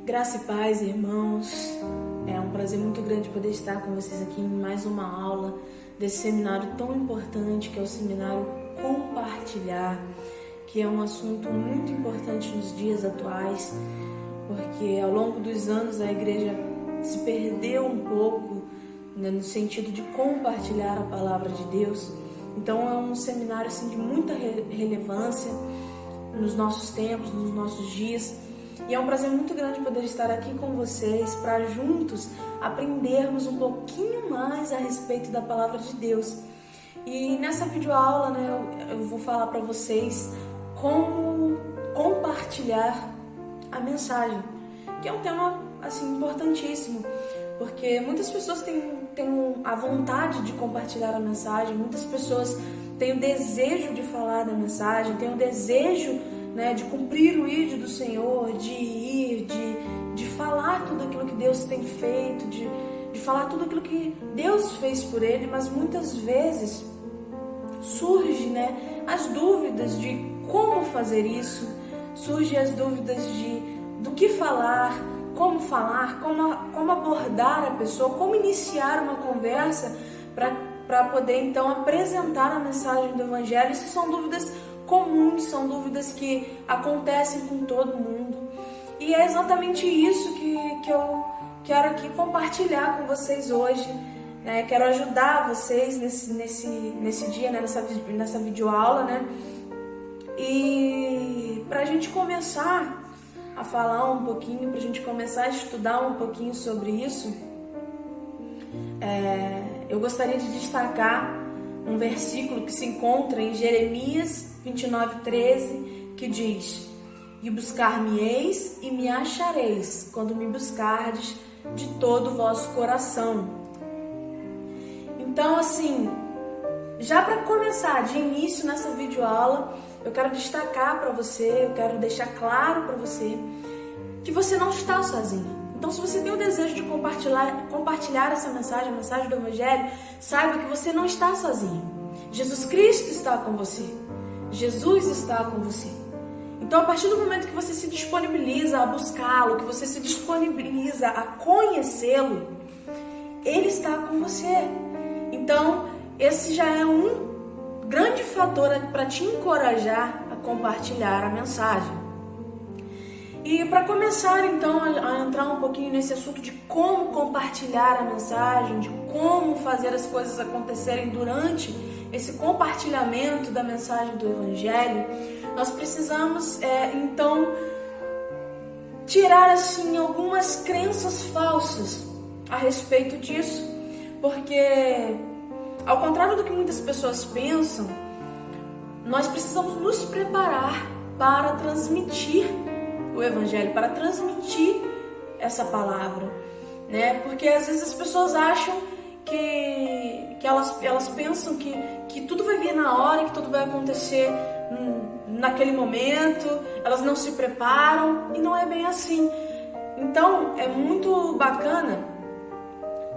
Graça e paz, irmãos. É um prazer muito grande poder estar com vocês aqui em mais uma aula desse seminário tão importante que é o seminário Compartilhar, que é um assunto muito importante nos dias atuais, porque ao longo dos anos a igreja se perdeu um pouco, né, no sentido de compartilhar a palavra de Deus. Então é um seminário assim, de muita relevância nos nossos tempos, nos nossos dias. E é um prazer muito grande poder estar aqui com vocês para juntos aprendermos um pouquinho mais a respeito da palavra de Deus. E nessa videoaula, né, eu vou falar para vocês como compartilhar a mensagem, que é um tema assim importantíssimo, porque muitas pessoas têm a vontade de compartilhar a mensagem, muitas pessoas têm o desejo de falar da mensagem, têm o desejo, né, de cumprir o ídolo do Senhor, de ir, de falar tudo aquilo que Deus tem feito, de falar tudo aquilo que Deus fez por ele, mas muitas vezes surge, né, as dúvidas de como fazer isso, surgem as dúvidas do que falar, como abordar a pessoa, como iniciar uma conversa para poder então apresentar a mensagem do Evangelho. Isso são dúvidas comuns, são dúvidas que acontecem com todo mundo. E é exatamente isso que eu quero aqui compartilhar com vocês hoje, né? Quero ajudar vocês nesse dia, né? nessa videoaula, né? E para a gente começar a falar um pouquinho, para a gente começar a estudar um pouquinho sobre isso, eu gostaria de destacar um versículo que se encontra em Jeremias 29:13, que diz: "E buscar-me-eis e me achareis, quando me buscardes de todo o vosso coração." Então, assim, já para começar de início nessa videoaula, eu quero destacar para você, eu quero deixar claro para você que você não está sozinho. Então, se você tem o desejo de compartilhar essa mensagem, a mensagem do Evangelho, saiba que você não está sozinho. Jesus Cristo está com você. Jesus está com você. Então, a partir do momento que você se disponibiliza a buscá-lo, que você se disponibiliza a conhecê-lo, Ele está com você. Então, esse já é um grande fator para te encorajar a compartilhar a mensagem. E para começar então a entrar um pouquinho nesse assunto de como compartilhar a mensagem, de como fazer as coisas acontecerem durante esse compartilhamento da mensagem do Evangelho, nós precisamos então tirar assim algumas crenças falsas a respeito disso, porque ao contrário do que muitas pessoas pensam, nós precisamos nos preparar para transmitir o Evangelho, para transmitir essa palavra, né? Porque às vezes as pessoas acham que elas pensam que tudo vai vir na hora, que tudo vai acontecer naquele momento, elas não se preparam, e não é bem assim. Então é muito bacana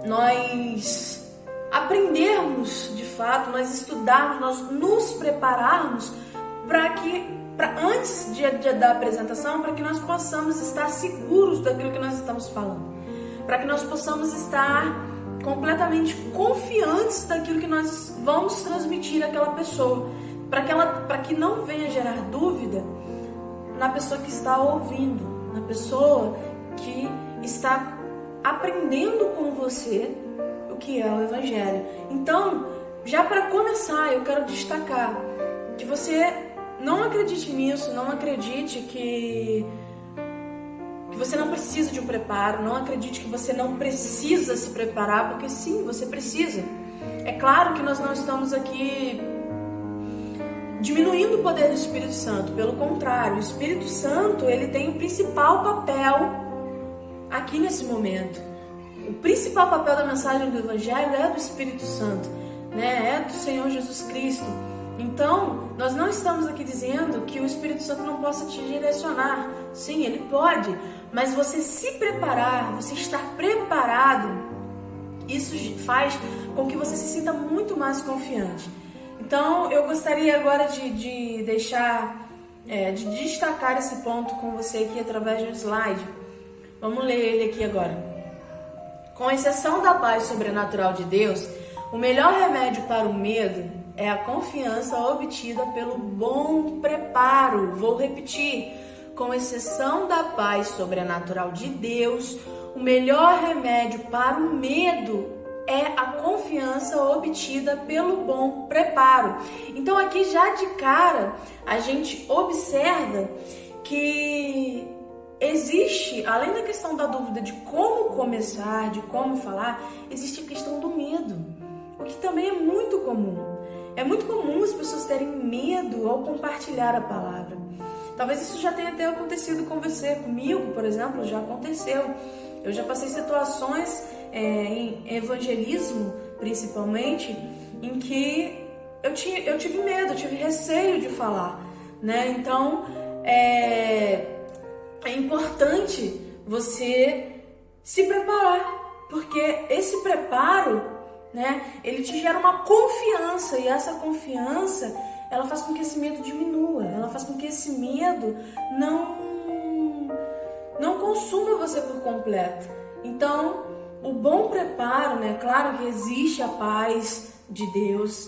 nós aprendermos de fato, nós estudarmos, nós nos prepararmos antes da apresentação, para que nós possamos estar seguros daquilo que nós estamos falando, para que nós possamos estar completamente confiantes daquilo que nós vamos transmitir àquela pessoa, para que não venha gerar dúvida na pessoa que está ouvindo, na pessoa que está aprendendo com você o que é o Evangelho. Então, já para começar, eu quero destacar que você não acredite nisso, não acredite que você não precisa de um preparo, não acredite que você não precisa se preparar, porque sim, você precisa. É claro que nós não estamos aqui diminuindo o poder do Espírito Santo, pelo contrário, o Espírito Santo, ele tem o principal papel aqui nesse momento. O principal papel da mensagem do Evangelho é do Espírito Santo, né? É do Senhor Jesus Cristo. Então, nós não estamos aqui dizendo que o Espírito Santo não possa te direcionar. Sim, ele pode, mas você se preparar, você estar preparado, isso faz com que você se sinta muito mais confiante. Então, eu gostaria agora de destacar esse ponto com você aqui através de um slide. Vamos ler ele aqui agora. Com exceção da paz sobrenatural de Deus, o melhor remédio para o medo é a confiança obtida pelo bom preparo. Vou repetir. Com exceção da paz sobrenatural de Deus, o melhor remédio para o medo é a confiança obtida pelo bom preparo. Então aqui já de cara a gente observa que existe, além da questão da dúvida de como começar, de como falar, existe a questão do medo, o que também é muito comum. É muito comum as pessoas terem medo ao compartilhar a palavra. Talvez isso já tenha até acontecido com você, comigo, por exemplo, já aconteceu. Eu já passei situações em evangelismo, principalmente, em que eu tive medo, eu tive receio de falar, né? Então, é importante você se preparar, porque esse preparo, né, ele te gera uma confiança, e essa confiança, ela faz com que esse medo diminua, ela faz com que esse medo não consuma você por completo. Então, o bom preparo, né, claro que existe a paz de Deus,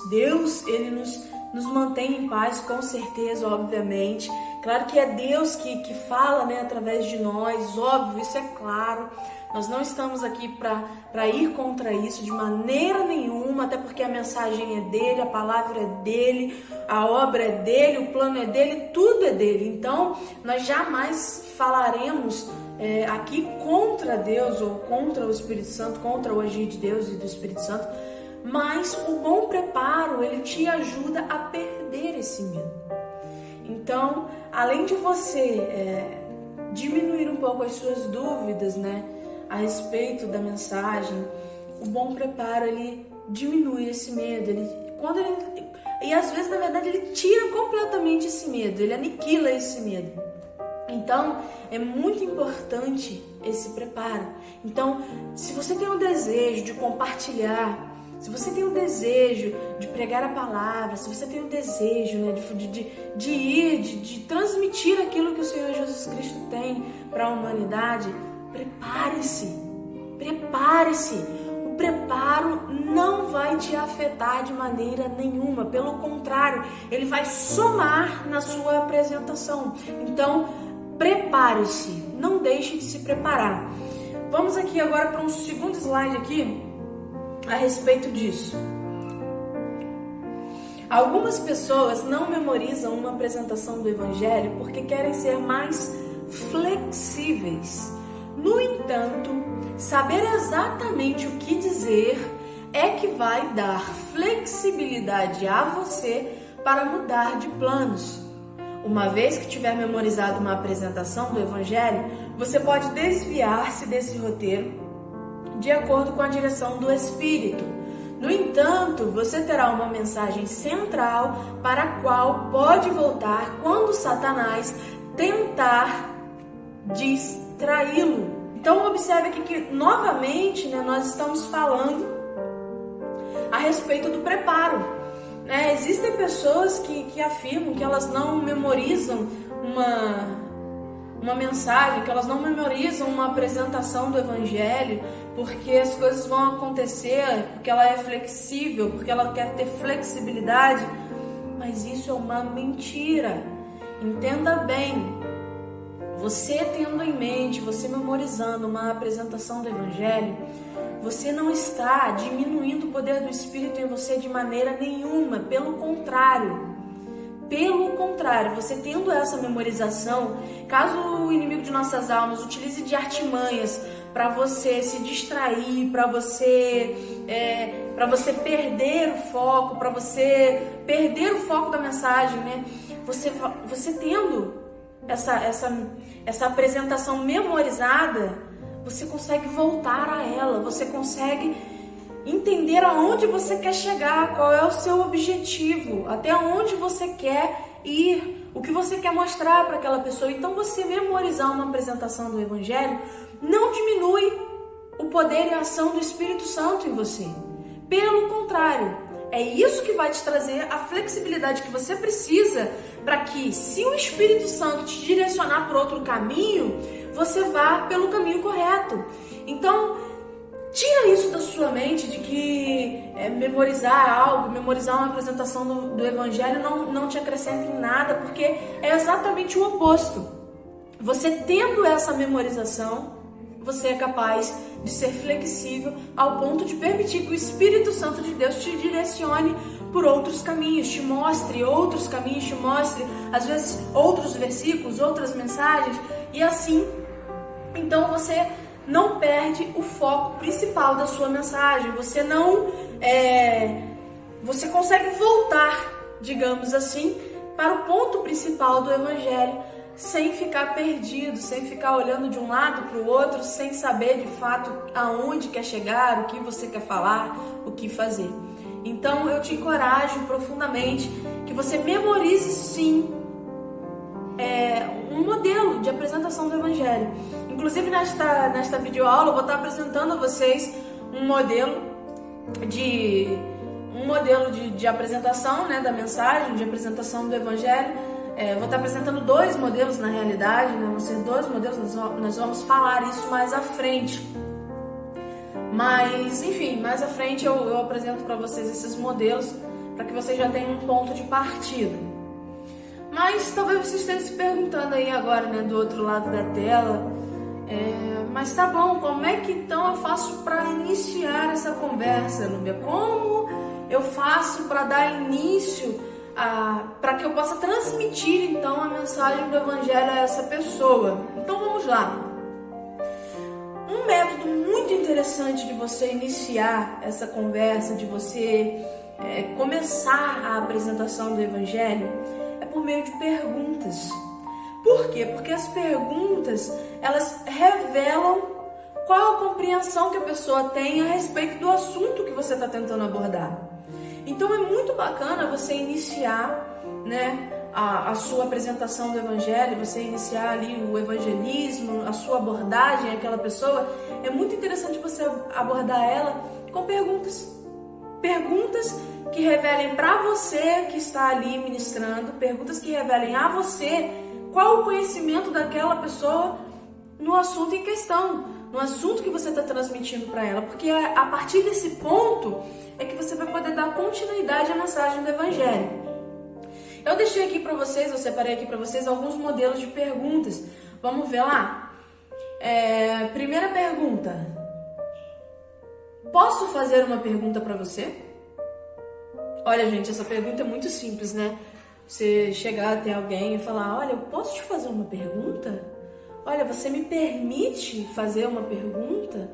ele nos mantém em paz, com certeza, obviamente. Claro que é Deus que fala, né, através de nós, óbvio, isso é claro. Nós não estamos aqui para ir contra isso de maneira nenhuma, até porque a mensagem é dele, a palavra é dele, a obra é dele, o plano é dele, tudo é dele. Então, nós jamais falaremos aqui contra Deus ou contra o Espírito Santo, contra o agir de Deus e do Espírito Santo, mas o bom preparo, ele te ajuda a perder esse medo. Então, além de você diminuir um pouco as suas dúvidas, né, a respeito da mensagem, o bom preparo, ele diminui esse medo, e às vezes, na verdade, ele tira completamente esse medo, ele aniquila esse medo. Então, é muito importante esse preparo. Então, se você tem o desejo de compartilhar, se você tem o desejo de pregar a palavra, se você tem o desejo, né, de transmitir aquilo que o Senhor Jesus Cristo tem para a humanidade, prepare-se. O preparo não vai te afetar de maneira nenhuma. Pelo contrário, ele vai somar na sua apresentação. Então, prepare-se. Não deixe de se preparar. Vamos aqui agora para um segundo slide aqui a respeito disso. Algumas pessoas não memorizam uma apresentação do Evangelho porque querem ser mais flexíveis. No entanto, saber exatamente o que dizer é que vai dar flexibilidade a você para mudar de planos. Uma vez que tiver memorizado uma apresentação do Evangelho, você pode desviar-se desse roteiro de acordo com a direção do Espírito. No entanto, você terá uma mensagem central para a qual pode voltar quando Satanás tentar distraí-lo. Então, observe aqui que, novamente, né, nós estamos falando a respeito do preparo. Existem pessoas que afirmam que elas não memorizam uma mensagem, que elas não memorizam uma apresentação do Evangelho, porque as coisas vão acontecer, porque ela é flexível, porque ela quer ter flexibilidade. Mas isso é uma mentira. Entenda bem. Você tendo em mente, você memorizando uma apresentação do Evangelho, você não está diminuindo o poder do Espírito em você de maneira nenhuma. Pelo contrário, você tendo essa memorização, caso o inimigo de nossas almas utilize de artimanhas para você se distrair, para você perder o foco, para você perder o foco da mensagem, né? Você tendo essa apresentação memorizada, você consegue voltar a ela, você consegue entender aonde você quer chegar, qual é o seu objetivo, até onde você quer ir, o que você quer mostrar para aquela pessoa. Então, você memorizar uma apresentação do Evangelho não diminui o poder e a ação do Espírito Santo em você. Pelo contrário, É isso que vai te trazer a flexibilidade que você precisa para que, se o Espírito Santo te direcionar por outro caminho, você vá pelo caminho correto. Então, tira isso da sua mente de que memorizar algo, memorizar uma apresentação do Evangelho não te acrescenta em nada, porque é exatamente o oposto. Você tendo essa memorização, você é capaz de ser flexível ao ponto de permitir que o Espírito Santo de Deus te direcione por outros caminhos, te mostre outros caminhos, te mostre, às vezes, outros versículos, outras mensagens, e assim, então você não perde o foco principal da sua mensagem, você você consegue voltar, digamos assim, para o ponto principal do Evangelho, sem ficar perdido, sem ficar olhando de um lado para o outro, sem saber de fato aonde quer chegar, o que você quer falar, o que fazer. Então eu te encorajo profundamente que você memorize sim um modelo de apresentação do Evangelho. Inclusive nesta videoaula eu vou estar apresentando a vocês um modelo de apresentação, né, da mensagem, de apresentação do Evangelho. Vou estar apresentando 2 modelos na realidade, né? Vão ser 2 modelos, nós vamos falar isso mais à frente. Mas, enfim, mais à frente eu apresento para vocês esses modelos, para que vocês já tenham um ponto de partida. Mas talvez vocês estejam se perguntando aí agora, né, do outro lado da tela, mas tá bom, como é que então eu faço para iniciar essa conversa, Núbia? Como eu faço para dar início para que eu possa transmitir então a mensagem do Evangelho a essa pessoa? Então vamos lá. Um método muito interessante de você iniciar essa conversa, de você começar a apresentação do Evangelho, é por meio de perguntas. Por quê? Porque as perguntas, elas revelam qual a compreensão que a pessoa tem a respeito do assunto que você está tentando abordar. Então é muito bacana você iniciar, né, a sua apresentação do Evangelho, você iniciar ali o evangelismo, a sua abordagem àquela pessoa. É muito interessante você abordar ela com perguntas. Perguntas que revelem para você que está ali ministrando, perguntas que revelem a você qual o conhecimento daquela pessoa no assunto em questão, no assunto que você está transmitindo para ela, porque a partir desse ponto é que você vai poder dar continuidade à mensagem do Evangelho. Eu deixei aqui para vocês, eu separei aqui para vocês alguns modelos de perguntas. Vamos ver lá? Primeira pergunta: posso fazer uma pergunta para você? Olha, gente, essa pergunta é muito simples, né? Você chegar até alguém e falar: olha, eu posso te fazer uma pergunta? Olha, você me permite fazer uma pergunta?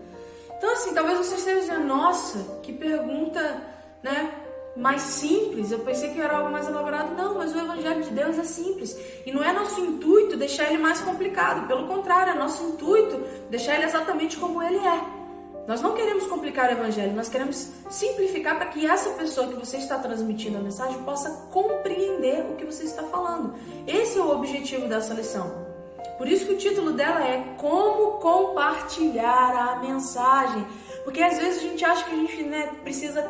Então, assim, talvez você esteja dizendo: nossa, que pergunta, né, mais simples. Eu pensei que era algo mais elaborado. Não, mas o Evangelho de Deus é simples. E não é nosso intuito deixar ele mais complicado. Pelo contrário, é nosso intuito deixar ele exatamente como ele é. Nós não queremos complicar o Evangelho, nós queremos simplificar para que essa pessoa que você está transmitindo a mensagem possa compreender o que você está falando. Esse é o objetivo dessa lição. Por isso que o título dela é Como Compartilhar a Mensagem. Porque às vezes a gente acha que a gente, né, precisa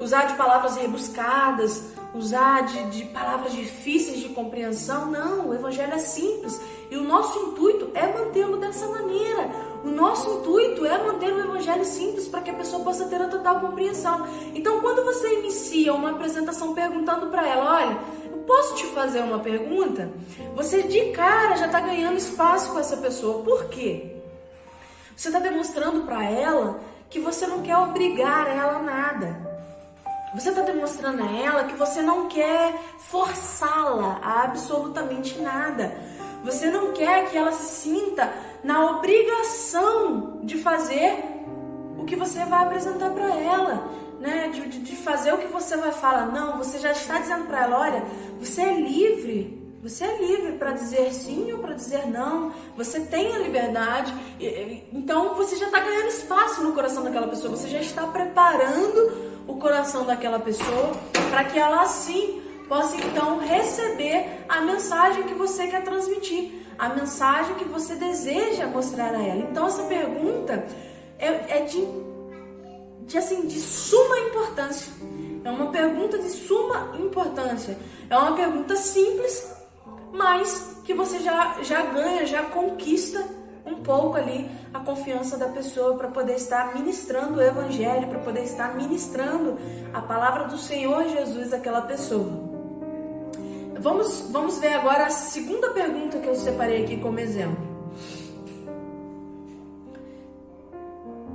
usar de palavras rebuscadas, usar de palavras difíceis de compreensão. Não, o Evangelho é simples. E o nosso intuito é mantê-lo dessa maneira. O nosso intuito é manter o Evangelho simples para que a pessoa possa ter a total compreensão. Então, quando você inicia uma apresentação perguntando para ela: olha, eu posso te fazer uma pergunta? Você de cara já está ganhando espaço com essa pessoa. Por quê? Você está demonstrando para ela que você não quer obrigar ela a nada. Você está demonstrando a ela que você não quer forçá-la a absolutamente nada. Você não quer que ela se sinta na obrigação de fazer o que você vai apresentar para ela, né? De fazer o que você vai falar. Não, você já está dizendo para ela: olha, você é livre. Você é livre para dizer sim ou para dizer não. Você tem a liberdade. Então você já está ganhando espaço no coração daquela pessoa. Você já está preparando o coração daquela pessoa para que ela assim possa então receber a mensagem que você quer transmitir, a mensagem que você deseja mostrar a ela. Então essa pergunta é de suma importância. É uma pergunta de suma importância. É uma pergunta simples, mas que você já ganha, já conquista um pouco ali a confiança da pessoa para poder estar ministrando o Evangelho, para poder estar ministrando a palavra do Senhor Jesus àquela pessoa. Vamos ver agora a segunda pergunta que eu separei aqui como exemplo.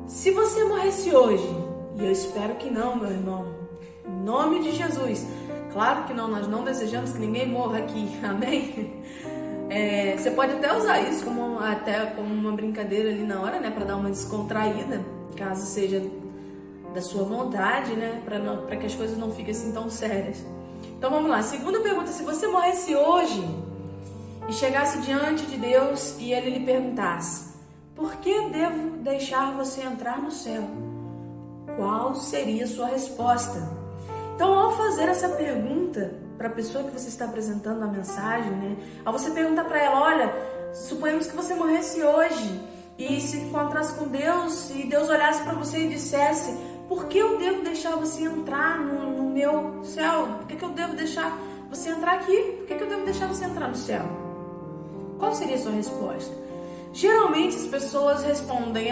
Se você morresse hoje, e eu espero que não, meu irmão, em nome de Jesus, claro que não, nós não desejamos que ninguém morra aqui, amém? Você pode até usar isso como uma brincadeira ali na hora, né, para dar uma descontraída, caso seja da sua vontade, né, para que as coisas não fiquem assim tão sérias. Então vamos lá, segunda pergunta: se você morresse hoje e chegasse diante de Deus e Ele lhe perguntasse: por que devo deixar você entrar no céu? Qual seria a sua resposta? Então, ao fazer essa pergunta para a pessoa que você está apresentando a mensagem, né, ao você perguntar para ela: olha, suponhamos que você morresse hoje e se encontrasse com Deus e Deus olhasse para você e dissesse: por que eu devo deixar você entrar no meu céu? Por que eu devo deixar você entrar aqui? Por que eu devo deixar você entrar no céu? Qual seria a sua resposta? Geralmente as pessoas respondem: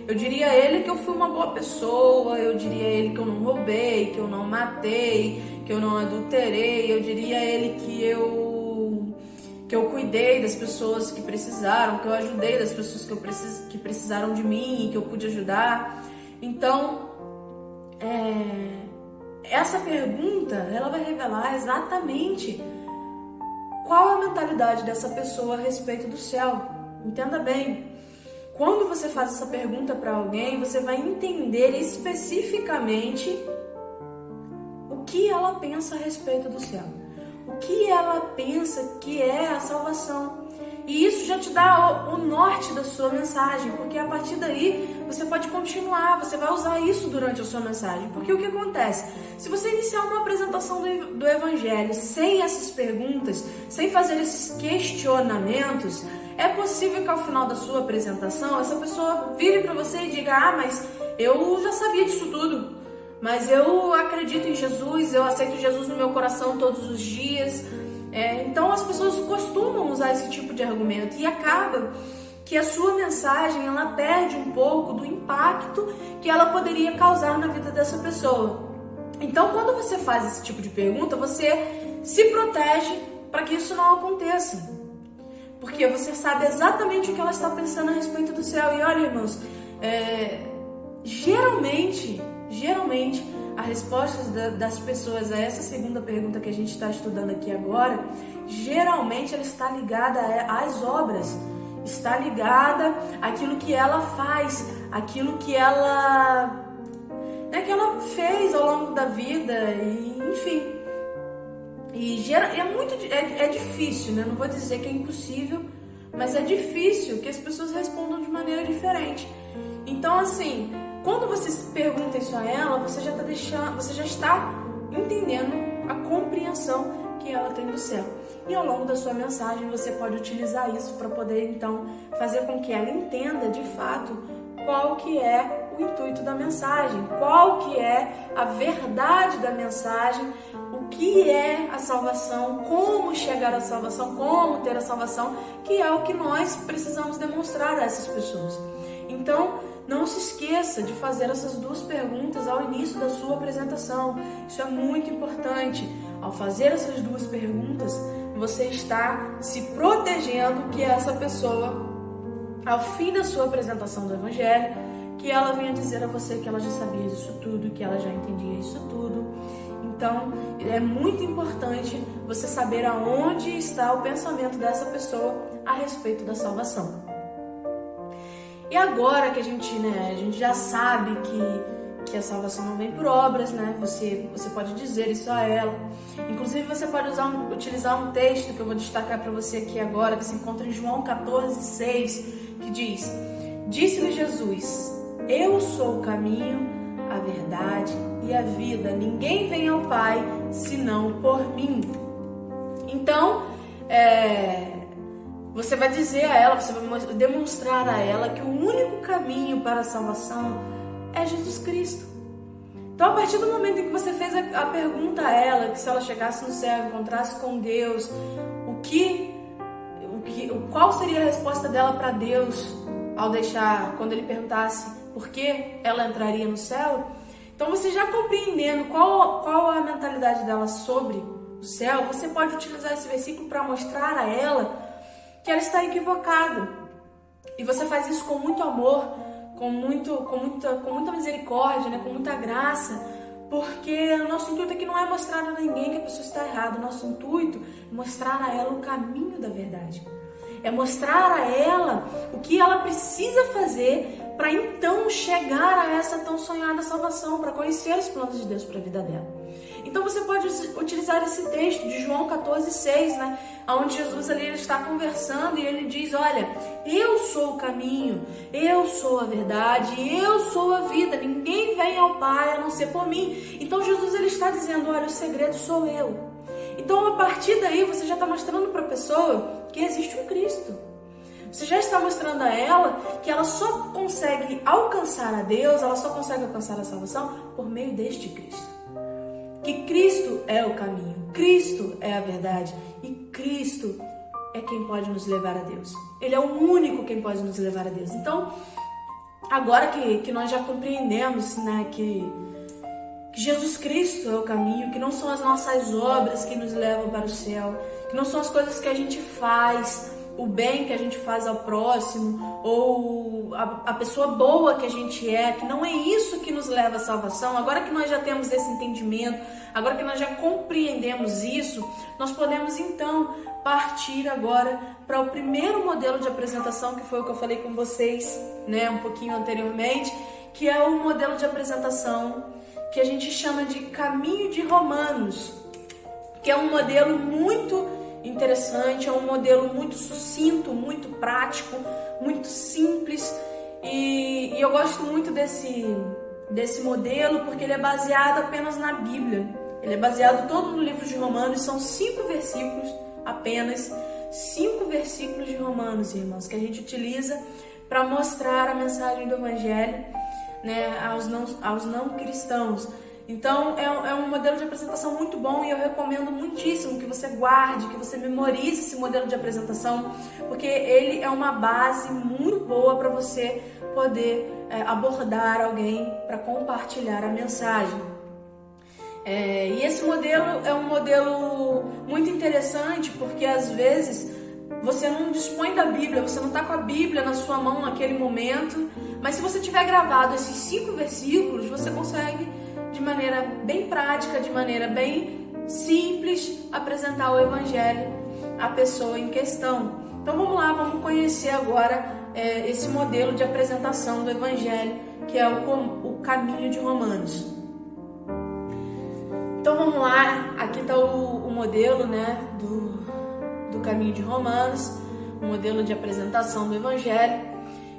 eu diria a ele que eu fui uma boa pessoa, eu diria a ele que eu não roubei, que eu não matei, que eu não adulterei, eu diria a ele que eu cuidei das pessoas que precisaram, que eu ajudei das pessoas que precisaram de mim e que eu pude ajudar. Então, essa pergunta, ela vai revelar exatamente qual a mentalidade dessa pessoa a respeito do céu. Entenda bem, quando você faz essa pergunta para alguém, você vai entender especificamente o que ela pensa a respeito do céu, o que ela pensa que é a salvação. E isso já te dá o norte da sua mensagem, porque a partir daí você pode continuar, você vai usar isso durante a sua mensagem. Porque o que acontece? Se você iniciar uma apresentação do Evangelho sem essas perguntas, sem fazer esses questionamentos, é possível que ao final da sua apresentação, essa pessoa vire para você e diga: mas eu já sabia disso tudo, mas eu acredito em Jesus, eu aceito Jesus no meu coração todos os dias. Então as pessoas costumam usar esse tipo de argumento e acaba que a sua mensagem ela perde um pouco do impacto que ela poderia causar na vida dessa pessoa. Então, quando você faz esse tipo de pergunta, você se protege para que isso não aconteça, porque você sabe exatamente o que ela está pensando a respeito do céu. E olha, irmãos, geralmente a resposta das pessoas a essa segunda pergunta que a gente está estudando aqui agora, geralmente ela está ligada às obras, está ligada àquilo que ela faz, aquilo que ela fez ao longo da vida, e, enfim. E é difícil, né? Não vou dizer que é impossível, mas é difícil que as pessoas respondam de maneira diferente. Então, assim, quando você pergunta isso a ela, você já está entendendo a compreensão que ela tem do céu. E ao longo da sua mensagem, você pode utilizar isso para poder, então, fazer com que ela entenda, de fato, qual que é o intuito da mensagem, qual que é a verdade da mensagem, o que é a salvação, como chegar à salvação, como ter a salvação, que é o que nós precisamos demonstrar a essas pessoas. Então, não se esqueça de fazer essas duas perguntas ao início da sua apresentação. Isso é muito importante. Ao fazer essas duas perguntas, você está se protegendo que essa pessoa, ao fim da sua apresentação do Evangelho, que ela venha dizer a você que ela já sabia disso tudo, que ela já entendia isso tudo. Então, é muito importante você saber aonde está o pensamento dessa pessoa a respeito da salvação. E agora que a gente já sabe que a salvação não vem por obras, né? Você pode dizer isso a ela. Inclusive, você pode utilizar um texto que eu vou destacar para você aqui agora, que se encontra em João 14:6, que diz: Disse-lhe Jesus: Eu sou o caminho, a verdade e a vida. Ninguém vem ao Pai senão por mim. Então, você vai dizer a ela, você vai demonstrar a ela que o único caminho para a salvação é Jesus Cristo. Então, a partir do momento em que você fez a pergunta a ela, que se ela chegasse no céu, encontrasse com Deus, qual seria a resposta dela para Deus quando ele perguntasse por que ela entraria no céu? Então, você já compreendendo qual a mentalidade dela sobre o céu, você pode utilizar esse versículo para mostrar a ela que ela está equivocada. E você faz isso com muito amor, com muita misericórdia, né? Com muita graça, porque o nosso intuito aqui não é mostrar a ninguém que a pessoa está errada. O nosso intuito é mostrar a ela o caminho da verdade. É mostrar a ela o que ela precisa fazer para então chegar a essa tão sonhada salvação, para conhecer os planos de Deus para a vida dela. Então você pode utilizar esse texto de João 14,6, né? Onde Jesus ali ele está conversando e ele diz, olha, eu sou o caminho, eu sou a verdade, eu sou a vida, ninguém vem ao Pai a não ser por mim. Então Jesus ele está dizendo, olha, o segredo sou eu. Então a partir daí você já está mostrando para a pessoa que existe um Cristo. Você já está mostrando a ela que ela só consegue alcançar a Deus, ela só consegue alcançar a salvação por meio deste Cristo. Que Cristo é o caminho, Cristo é a verdade e Cristo é quem pode nos levar a Deus. Ele é o único quem pode nos levar a Deus. Então, agora que nós já compreendemos, né, que Jesus Cristo é o caminho, que não são as nossas obras que nos levam para o céu, que não são as coisas que a gente faz, o bem que a gente faz ao próximo, ou a pessoa boa que a gente é, que não é isso que nos leva à salvação. Agora que nós já temos esse entendimento, agora que nós já compreendemos isso, nós podemos então partir agora para o primeiro modelo de apresentação, que foi o que eu falei com vocês, né, um pouquinho anteriormente, que é o modelo de apresentação que a gente chama de Caminho de Romanos, que é um modelo muito interessante, é um modelo muito sucinto, muito prático, muito simples, e eu gosto muito desse modelo porque ele é baseado apenas na Bíblia. Ele é baseado todo no livro de Romanos, são 5 versículos, apenas 5 versículos de Romanos, irmãos, que a gente utiliza para mostrar a mensagem do Evangelho, né, aos não cristãos. Então é um modelo de apresentação muito bom e eu recomendo muitíssimo que você guarde, que você memorize esse modelo de apresentação, porque ele é uma base muito boa para você poder abordar alguém para compartilhar a mensagem. E esse modelo é um modelo muito interessante porque às vezes você não dispõe da Bíblia, você não está com a Bíblia na sua mão naquele momento, mas se você tiver gravado esses 5 versículos, você consegue de maneira bem prática, de maneira bem simples, apresentar o Evangelho à pessoa em questão. Então vamos lá, vamos conhecer agora esse modelo de apresentação do Evangelho, que é o Caminho de Romanos. Então vamos lá, aqui está o modelo, né, do Caminho de Romanos, o modelo de apresentação do Evangelho.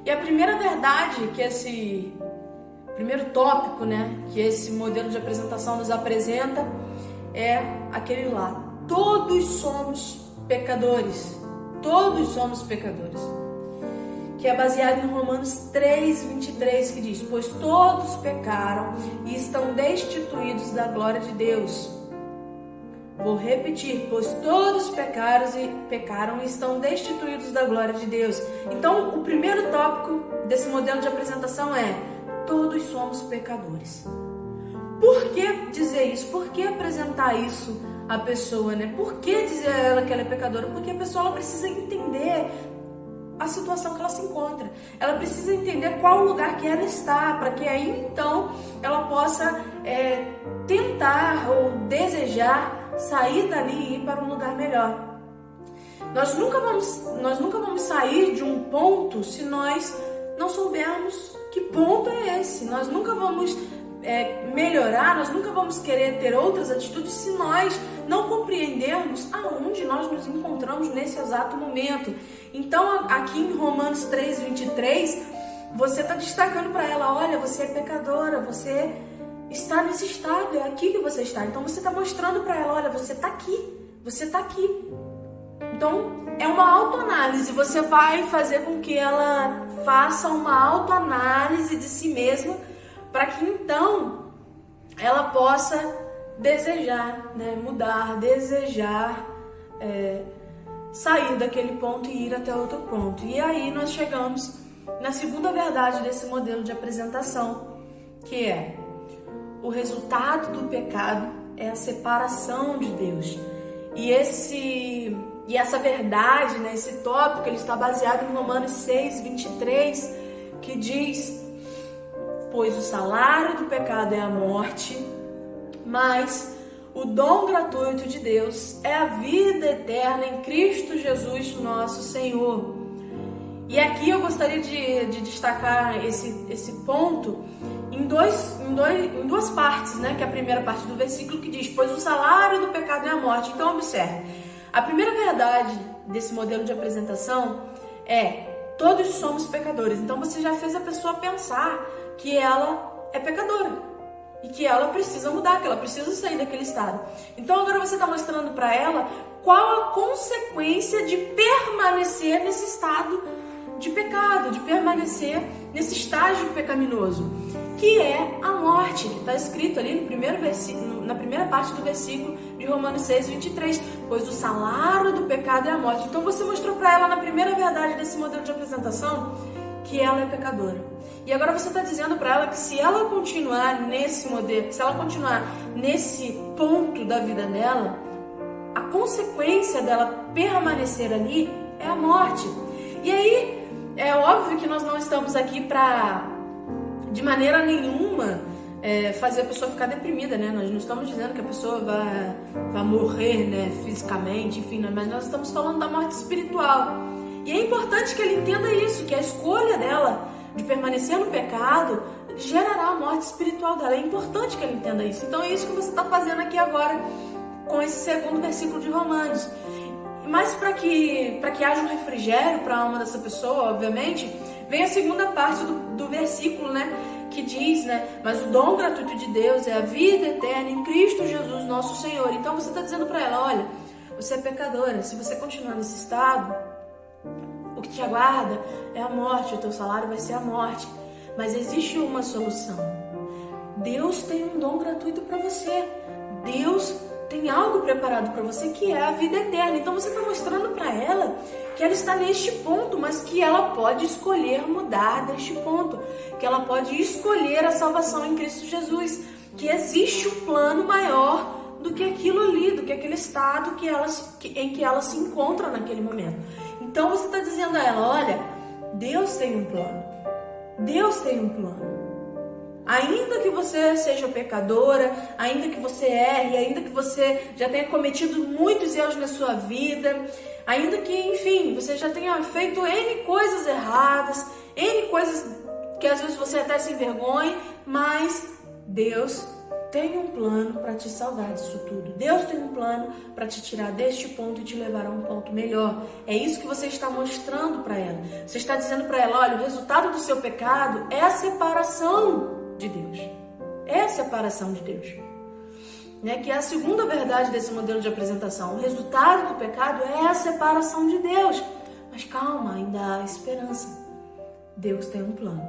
E a primeira verdade que esse primeiro tópico, né, que esse modelo de apresentação nos apresenta é aquele lá: todos somos pecadores. Todos somos pecadores. Que é baseado em Romanos 3:23, que diz: pois todos pecaram e estão destituídos da glória de Deus. Vou repetir: pois todos pecaram e estão destituídos da glória de Deus. Então, o primeiro tópico desse modelo de apresentação é: todos somos pecadores. Por que dizer isso? Por que apresentar isso à pessoa, né? Por que dizer a ela que ela é pecadora? Porque a pessoa ela precisa entender a situação que ela se encontra. Ela precisa entender qual lugar que ela está, para que aí então ela possa tentar ou desejar sair dali e ir para um lugar melhor. Nós nunca vamos sair de um ponto se nós não soubermos que ponto é esse. Nós nunca vamos melhorar, nós nunca vamos querer ter outras atitudes se nós não compreendermos aonde nós nos encontramos nesse exato momento. Então, aqui em Romanos 3:23, você está destacando para ela: olha, você é pecadora, você está nesse estado, é aqui que você está. Então, você está mostrando para ela: olha, você está aqui, você está aqui. Então, é uma autoanálise. Você vai fazer com que ela faça uma autoanálise de si mesma, para que então ela possa desejar, né, mudar, desejar sair daquele ponto e ir até outro ponto. E aí nós chegamos na segunda verdade desse modelo de apresentação, que é: o resultado do pecado é a separação de Deus. E essa verdade, né, esse tópico, ele está baseado em Romanos 6:23, que diz: pois o salário do pecado é a morte, mas o dom gratuito de Deus é a vida eterna em Cristo Jesus, nosso Senhor. E aqui eu gostaria de destacar esse ponto em duas partes, né? Que é a primeira parte do versículo, que diz: pois o salário do pecado é a morte. Então observe, a primeira verdade desse modelo de apresentação é: todos somos pecadores. Então você já fez a pessoa pensar que ela é pecadora e que ela precisa mudar, que ela precisa sair daquele estado. Então agora você está mostrando para ela qual a consequência de permanecer nesse estado de pecado, de permanecer nesse estágio pecaminoso, que é a morte, que está escrito ali no primeiro versículo, na primeira parte do versículo de Romanos 6:23, pois o salário do pecado é a morte. Então você mostrou para ela na primeira verdade desse modelo de apresentação que ela é pecadora. E agora você está dizendo para ela que se ela continuar nesse modelo, se ela continuar nesse ponto da vida dela, a consequência dela permanecer ali é a morte. E aí, é óbvio que nós não estamos aqui para, de maneira nenhuma, fazer a pessoa ficar deprimida, né? Nós não estamos dizendo que a pessoa vai morrer, né, fisicamente, enfim, mas nós estamos falando da morte espiritual. E é importante que ela entenda isso, que a escolha dela de permanecer no pecado gerará a morte espiritual dela. É importante que ela entenda isso. Então é isso que você está fazendo aqui agora com esse segundo versículo de Romanos. Mas para que haja um refrigério para a alma dessa pessoa, obviamente, vem a segunda parte do versículo, né, que diz, né, mas o dom gratuito de Deus é a vida eterna em Cristo Jesus, nosso Senhor. Então você está dizendo para ela: olha, você é pecadora, se você continuar nesse estado, o que te aguarda é a morte, o teu salário vai ser a morte. Mas existe uma solução. Deus tem um dom gratuito para você. Deus tem algo preparado para você, que é a vida eterna. Então você está mostrando para ela que ela está neste ponto, mas que ela pode escolher mudar deste ponto, que ela pode escolher a salvação em Cristo Jesus, que existe um plano maior do que aquilo ali, do que aquele estado em que ela se encontra naquele momento. Então você está dizendo a ela: olha, Deus tem um plano. Deus tem um plano. Ainda que você seja pecadora, ainda que você erre, ainda que você já tenha cometido muitos erros na sua vida, ainda que, enfim, você já tenha feito N coisas erradas, N coisas que às vezes você até se envergonha, mas Deus tem um plano para te salvar disso tudo. Deus tem um plano para te tirar deste ponto e te levar a um ponto melhor. É isso que você está mostrando para ela. Você está dizendo para ela: olha, o resultado do seu pecado é a separação de Deus. É a separação de Deus. Né? Que é a segunda verdade desse modelo de apresentação. O resultado do pecado é a separação de Deus. Mas calma, ainda há esperança. Deus tem um plano.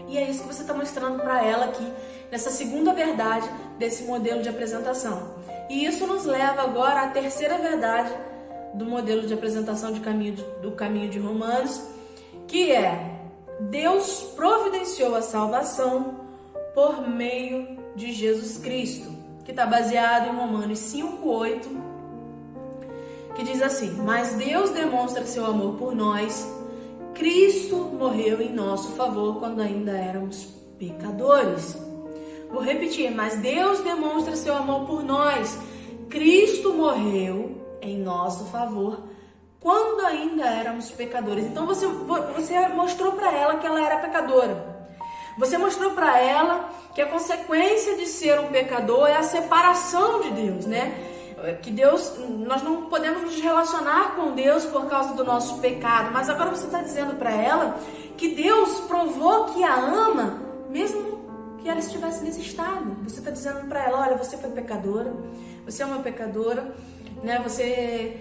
E é isso que você está mostrando para ela aqui, nessa segunda verdade desse modelo de apresentação. E isso nos leva agora à terceira verdade do modelo de apresentação do caminho de Romanos, que é: Deus providenciou a salvação por meio de Jesus Cristo, que está baseado em Romanos 5:8, que diz assim: mas Deus demonstra seu amor por nós. Cristo morreu em nosso favor quando ainda éramos pecadores. Vou repetir: mas Deus demonstra seu amor por nós. Cristo morreu em nosso favor quando ainda éramos pecadores. Então você mostrou para ela que ela era pecadora. Você mostrou para ela que a consequência de ser um pecador é a separação de Deus, né? Que Deus, nós não podemos nos relacionar com Deus por causa do nosso pecado. Mas agora você está dizendo para ela que Deus provou que a ama, mesmo que ela estivesse nesse estado. Você está dizendo para ela: olha, você foi pecadora, você é uma pecadora, né? Você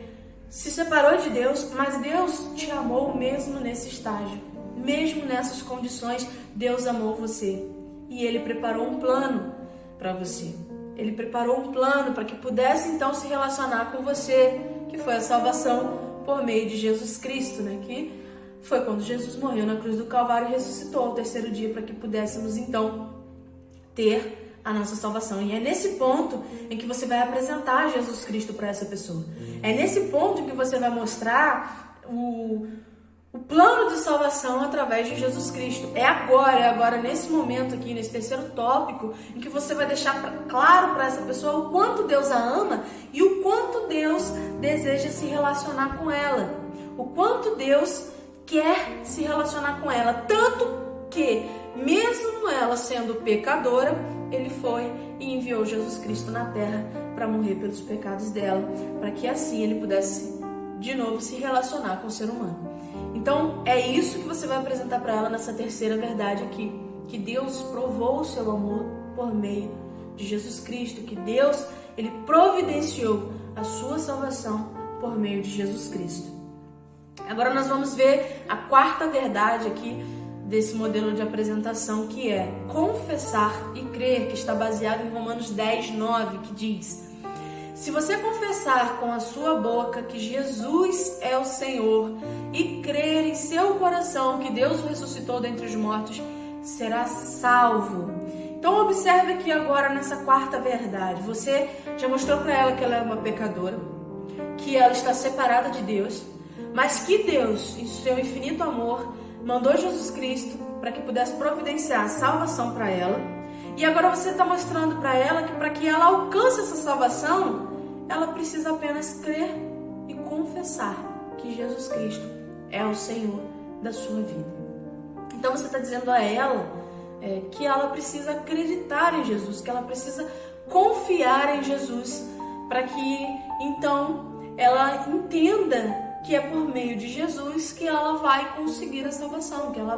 se separou de Deus, mas Deus te amou mesmo nesse estágio, mesmo nessas condições. Deus amou você e Ele preparou um plano para você. Ele preparou um plano para que pudesse então se relacionar com você, que foi a salvação por meio de Jesus Cristo, né? Que foi quando Jesus morreu na cruz do Calvário e ressuscitou ao terceiro dia para que pudéssemos então ter a nossa salvação. E é nesse ponto em que você vai apresentar Jesus Cristo para essa pessoa. É nesse ponto em que você vai mostrar o plano de salvação através de Jesus Cristo. É agora, nesse momento aqui, nesse terceiro tópico, em que você vai deixar claro para essa pessoa o quanto Deus a ama e o quanto Deus deseja se relacionar com ela. O quanto Deus quer se relacionar com ela. Tanto que, mesmo ela sendo pecadora, Ele foi e enviou Jesus Cristo na terra para morrer pelos pecados dela, para que assim Ele pudesse de novo se relacionar com o ser humano. Então, é isso que você vai apresentar para ela nessa terceira verdade aqui, que Deus provou o seu amor por meio de Jesus Cristo, que Deus, Ele providenciou a sua salvação por meio de Jesus Cristo. Agora nós vamos ver a quarta verdade aqui desse modelo de apresentação, que é confessar e crer, que está baseado em Romanos 10, 9, que diz: se você confessar com a sua boca que Jesus é o Senhor e crer em seu coração que Deus o ressuscitou dentre os mortos, será salvo. Então observe aqui agora nessa quarta verdade. Você já mostrou para ela que ela é uma pecadora, que ela está separada de Deus, mas que Deus, em seu infinito amor, mandou Jesus Cristo para que pudesse providenciar a salvação para ela. E agora você está mostrando para ela que para que ela alcance essa salvação, ela precisa apenas crer e confessar que Jesus Cristo é o Senhor da sua vida. Então você está dizendo a ela que ela precisa acreditar em Jesus, que ela precisa confiar em Jesus, para que então ela entenda que é por meio de Jesus que ela vai conseguir a salvação, que ela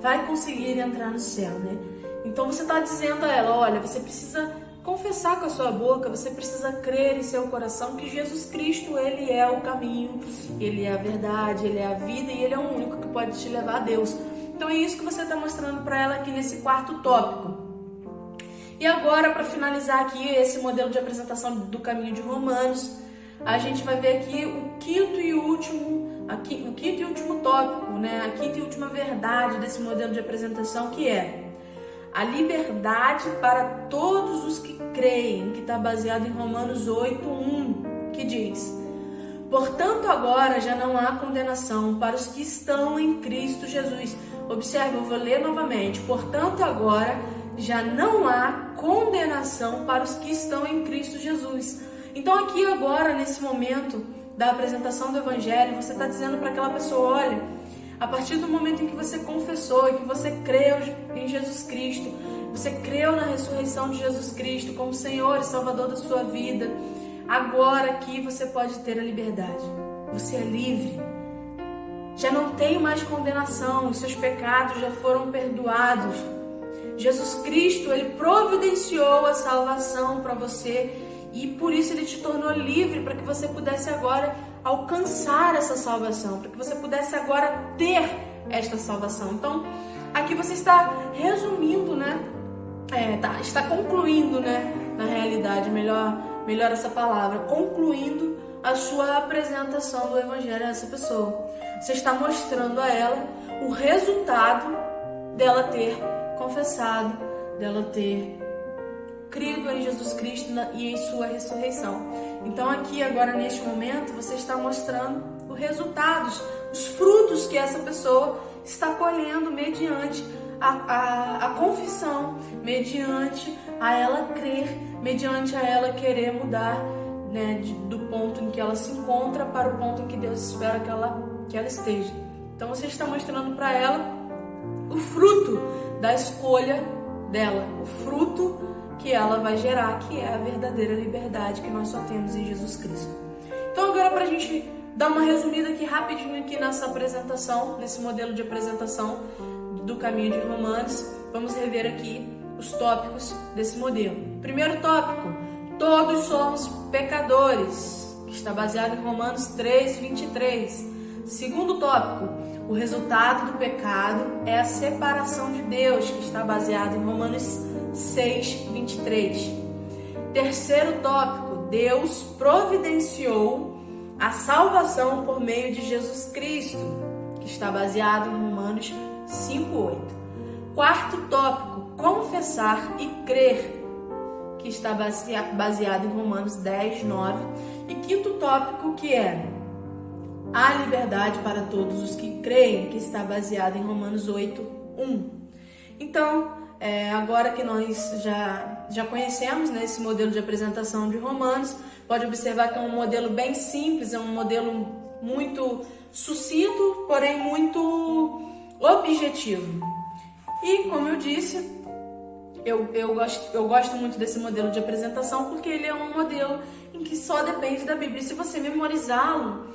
vai conseguir entrar no céu, né? Então você está dizendo a ela, olha, você precisa confessar com a sua boca, você precisa crer em seu coração que Jesus Cristo, Ele é o caminho, Ele é a verdade, Ele é a vida e Ele é o único que pode te levar a Deus. Então é isso que você está mostrando para ela aqui nesse quarto tópico. E agora, para finalizar aqui esse modelo de apresentação do caminho de Romanos, a gente vai ver aqui o quinto e último tópico, né? A quinta e última verdade desse modelo de apresentação, que é a liberdade para todos os que creem, que está baseado em Romanos 8:1, que diz: portanto, agora já não há condenação para os que estão em Cristo Jesus. Observe, eu vou ler novamente. Portanto, agora já não há condenação para os que estão em Cristo Jesus. Então aqui agora, nesse momento da apresentação do Evangelho, você está dizendo para aquela pessoa, olha, a partir do momento em que você confessou e que você creu em Jesus Cristo, você creu na ressurreição de Jesus Cristo como Senhor e Salvador da sua vida, agora aqui você pode ter a liberdade. Você é livre. Já não tem mais condenação, os seus pecados já foram perdoados. Jesus Cristo, Ele providenciou a salvação para você e por isso Ele te tornou livre para que você pudesse agora alcançar essa salvação, para que você pudesse agora ter esta salvação. Então, aqui você está resumindo, né? Está concluindo, né? Na realidade, melhor essa palavra, concluindo a sua apresentação do Evangelho a essa pessoa. Você está mostrando a ela o resultado dela ter confessado, dela ter crido em Jesus Cristo e em sua ressurreição. Então aqui agora neste momento você está mostrando os resultados, os frutos que essa pessoa está colhendo mediante a confissão, mediante a ela crer, mediante a ela querer mudar, né, do ponto em que ela se encontra para o ponto em que Deus espera que ela esteja. Então você está mostrando para ela o fruto da escolha dela, o fruto que ela vai gerar, que é a verdadeira liberdade que nós só temos em Jesus Cristo. Então agora, para a gente dar uma resumida aqui rapidinho aqui nessa apresentação, nesse modelo de apresentação do caminho de Romanos, vamos rever aqui os tópicos desse modelo. Primeiro tópico: todos somos pecadores, que está baseado em Romanos 3:23. Segundo tópico: o resultado do pecado é a separação de Deus, que está baseado em Romanos 6:23. Terceiro tópico, Deus providenciou a salvação por meio de Jesus Cristo, que está baseado em Romanos 5:8. Quarto tópico, confessar e crer, que está baseado em Romanos 10:9. E quinto tópico, que é a liberdade para todos os que creem, que está baseado em Romanos 8:1. Então, agora que nós já conhecemos, né, esse modelo de apresentação de Romanos, pode observar que é um modelo bem simples, é um modelo muito sucinto, porém muito objetivo. E, como eu disse, eu gosto muito desse modelo de apresentação porque ele é um modelo em que só depende da Bíblia. E se você memorizá-lo,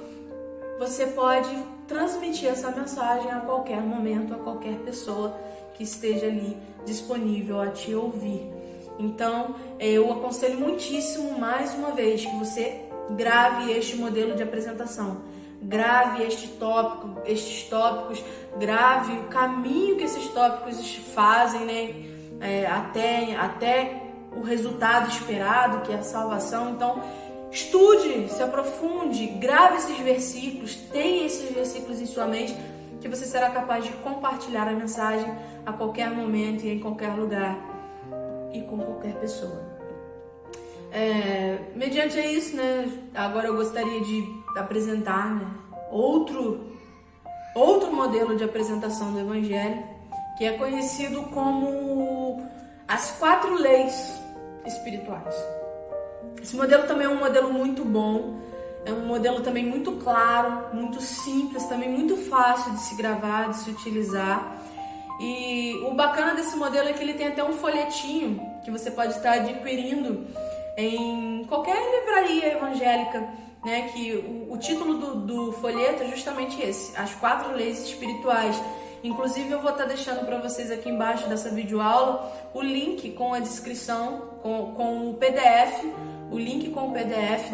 você pode transmitir essa mensagem a qualquer momento, a qualquer pessoa que esteja ali disponível a te ouvir. Então, eu aconselho muitíssimo, mais uma vez, que você grave este modelo de apresentação. Grave estes tópicos, grave o caminho que esses tópicos fazem, né? Até o resultado esperado, que é a salvação. Então, estude, se aprofunde, grave esses versículos, tenha esses versículos em sua mente, que você será capaz de compartilhar a mensagem a qualquer momento e em qualquer lugar e com qualquer pessoa. Mediante isso, né, agora eu gostaria de apresentar, né, outro modelo de apresentação do Evangelho, que é conhecido como as 4 leis espirituais. Esse modelo também é um modelo muito bom, é um modelo também muito claro, muito simples, também muito fácil de se gravar, de se utilizar. E o bacana desse modelo é que ele tem até um folhetinho que você pode estar adquirindo em qualquer livraria evangélica, né? Que o título do folheto é justamente esse, as 4 leis espirituais. Inclusive eu vou estar deixando para vocês aqui embaixo dessa videoaula o link com a descrição, com o PDF, o link com o PDF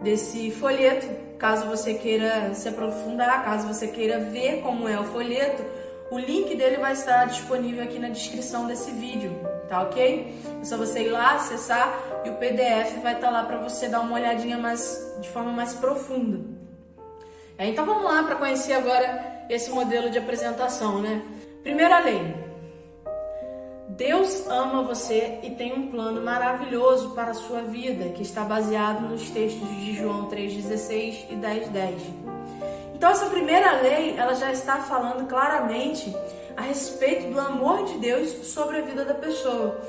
desse folheto, caso você queira se aprofundar, caso você queira ver como é o folheto, o link dele vai estar disponível aqui na descrição desse vídeo, tá ok? É só você ir lá, acessar, e o PDF vai estar lá para você dar uma olhadinha de forma mais profunda. Então vamos lá para conhecer agora esse modelo de apresentação, né? Primeira lei. Deus ama você e tem um plano maravilhoso para a sua vida, que está baseado nos textos de João 3,16 e 10,10. Então essa primeira lei, ela já está falando claramente a respeito do amor de Deus sobre a vida da pessoa.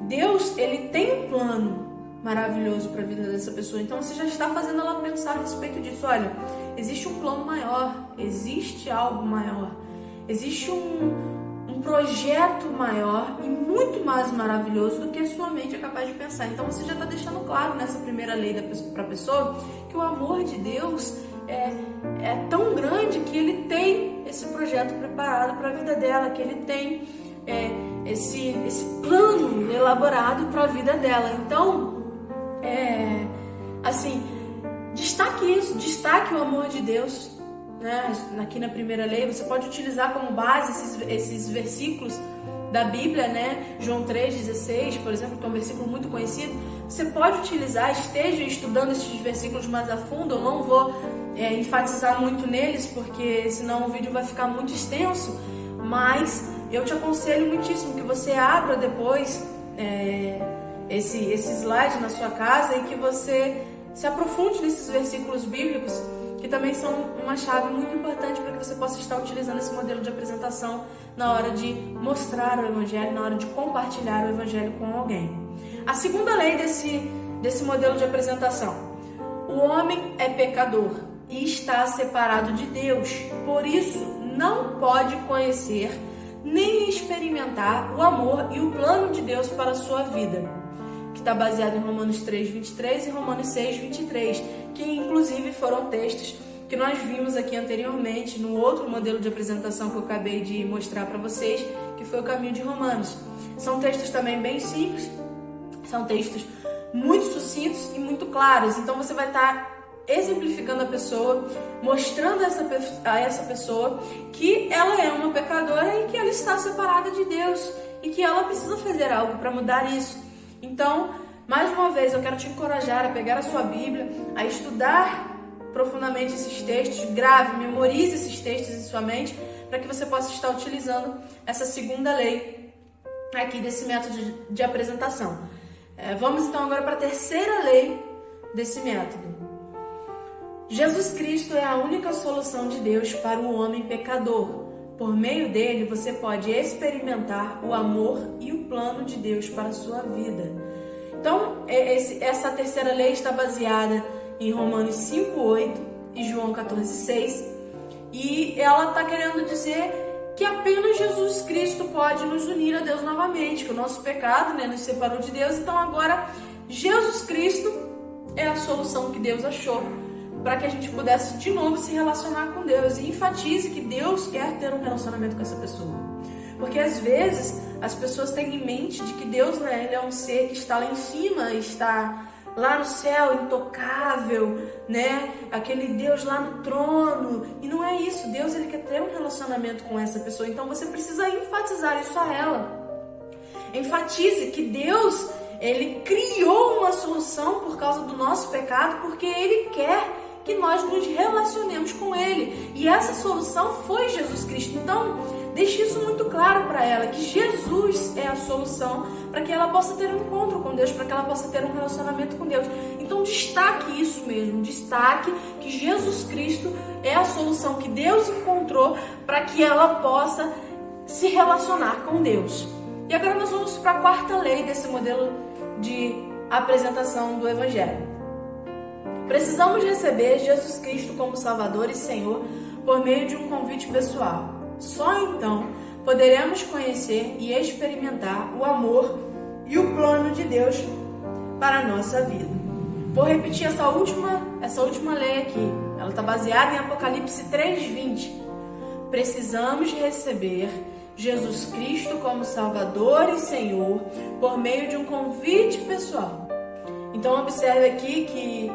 Deus, ele tem um plano maravilhoso para a vida dessa pessoa, então você já está fazendo ela pensar a respeito disso. Olha, existe um plano maior, existe algo maior, existe um projeto maior e muito mais maravilhoso do que a sua mente é capaz de pensar. Então você já está deixando claro nessa primeira lei para a pessoa que o amor de Deus é tão grande que ele tem esse projeto preparado para a vida dela, que ele tem esse plano elaborado para a vida dela. Então, assim, destaque isso, destaque o amor de Deus, né? Aqui na primeira lei, você pode utilizar como base esses versículos da Bíblia, né? João 3,16, por exemplo, que é um versículo muito conhecido. Você pode utilizar, esteja estudando esses versículos mais a fundo. Eu não vou enfatizar muito neles, porque senão o vídeo vai ficar muito extenso, mas eu te aconselho muitíssimo que você abra depois esse slide na sua casa e que você se aprofunde nesses versículos bíblicos, que também são uma chave muito importante para que você possa estar utilizando esse modelo de apresentação na hora de mostrar o Evangelho, na hora de compartilhar o Evangelho com alguém. A segunda lei desse modelo de apresentação: o homem é pecador e está separado de Deus, por isso não pode conhecer nem experimentar o amor e o plano de Deus para a sua vida, que está baseado em Romanos 3,23 e Romanos 6,23, que inclusive foram textos que nós vimos aqui anteriormente no outro modelo de apresentação que eu acabei de mostrar para vocês, que foi o caminho de Romanos. São textos também bem simples, são textos muito sucintos e muito claros, então você vai estar exemplificando a pessoa, mostrando a essa pessoa que ela é uma pecadora e que ela está separada de Deus, e que ela precisa fazer algo para mudar isso. Então, mais uma vez, eu quero te encorajar a pegar a sua Bíblia, a estudar profundamente esses textos, grave, memorize esses textos em sua mente, para que você possa estar utilizando essa segunda lei aqui desse método de apresentação. Vamos então agora para a terceira lei desse método. Jesus Cristo é a única solução de Deus para o homem pecador. Por meio dele, você pode experimentar o amor e o plano de Deus para a sua vida. Então, essa terceira lei está baseada em Romanos 5:8 e João 14:6. E ela está querendo dizer que apenas Jesus Cristo pode nos unir a Deus novamente, que o nosso pecado, nos separou de Deus. Então agora, Jesus Cristo é a solução que Deus achou para que a gente pudesse de novo se relacionar com Deus. E enfatize que Deus quer ter um relacionamento com essa pessoa. Porque às vezes as pessoas têm em mente de que Deus, ele é um ser que está lá em cima, está lá no céu, intocável, aquele Deus lá no trono. E não é isso. Deus, ele quer ter um relacionamento com essa pessoa. Então você precisa enfatizar isso a ela. Enfatize que Deus, ele criou uma solução por causa do nosso pecado, porque ele quer que nós nos relacionemos com ele. E essa solução foi Jesus Cristo. Então, deixe isso muito claro para ela, que Jesus é a solução para que ela possa ter um encontro com Deus, para que ela possa ter um relacionamento com Deus. Então, destaque isso mesmo, destaque que Jesus Cristo é a solução que Deus encontrou para que ela possa se relacionar com Deus. E agora nós vamos para a quarta lei desse modelo de apresentação do Evangelho. Precisamos receber Jesus Cristo como Salvador e Senhor por meio de um convite pessoal. Só então poderemos conhecer e experimentar o amor e o plano de Deus para a nossa vida. Vou repetir essa última lei aqui. Ela está baseada em Apocalipse 3:20. Precisamos receber Jesus Cristo como Salvador e Senhor por meio de um convite pessoal. Então observe aqui que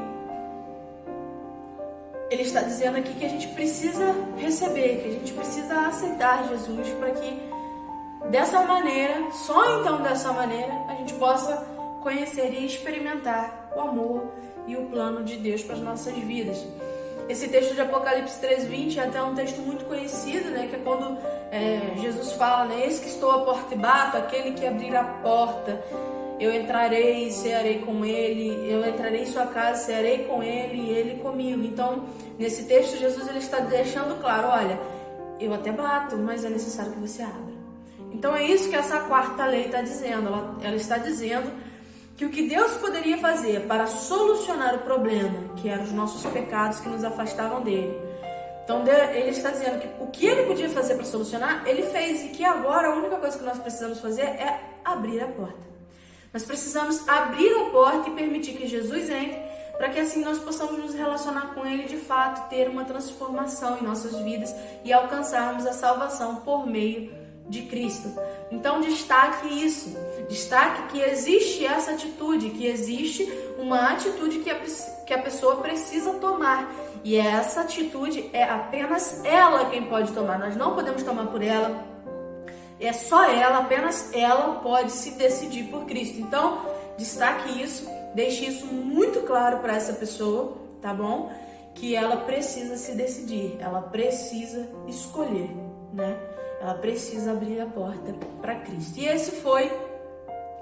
ele está dizendo aqui que a gente precisa receber, que a gente precisa aceitar Jesus para que dessa maneira, só então dessa maneira, a gente possa conhecer e experimentar o amor e o plano de Deus para as nossas vidas. Esse texto de Apocalipse 3:20 é até um texto muito conhecido, que é quando Jesus fala, eis que estou à porta e bato, aquele que abrir a porta, eu entrarei e cearei com ele, eu entrarei em sua casa, cearei com ele e ele comigo. Então, nesse texto, Jesus ele está deixando claro, olha, eu até bato, mas é necessário que você abra. Então, é isso que essa quarta lei está dizendo. Ela está dizendo que o que Deus poderia fazer para solucionar o problema, que eram os nossos pecados que nos afastavam dele. Então, ele está dizendo que o que ele podia fazer para solucionar, ele fez, e que agora a única coisa que nós precisamos fazer é abrir a porta. Nós precisamos abrir a porta e permitir que Jesus entre, para que assim nós possamos nos relacionar com ele de fato, ter uma transformação em nossas vidas e alcançarmos a salvação por meio de Cristo. Então destaque isso, destaque que existe essa atitude, que existe uma atitude que a pessoa precisa tomar. E essa atitude é apenas ela quem pode tomar, nós não podemos tomar por ela. É só ela, apenas ela pode se decidir por Cristo. Então, destaque isso, deixe isso muito claro para essa pessoa, tá bom? Que ela precisa se decidir, ela precisa escolher, Ela precisa abrir a porta para Cristo. E esse foi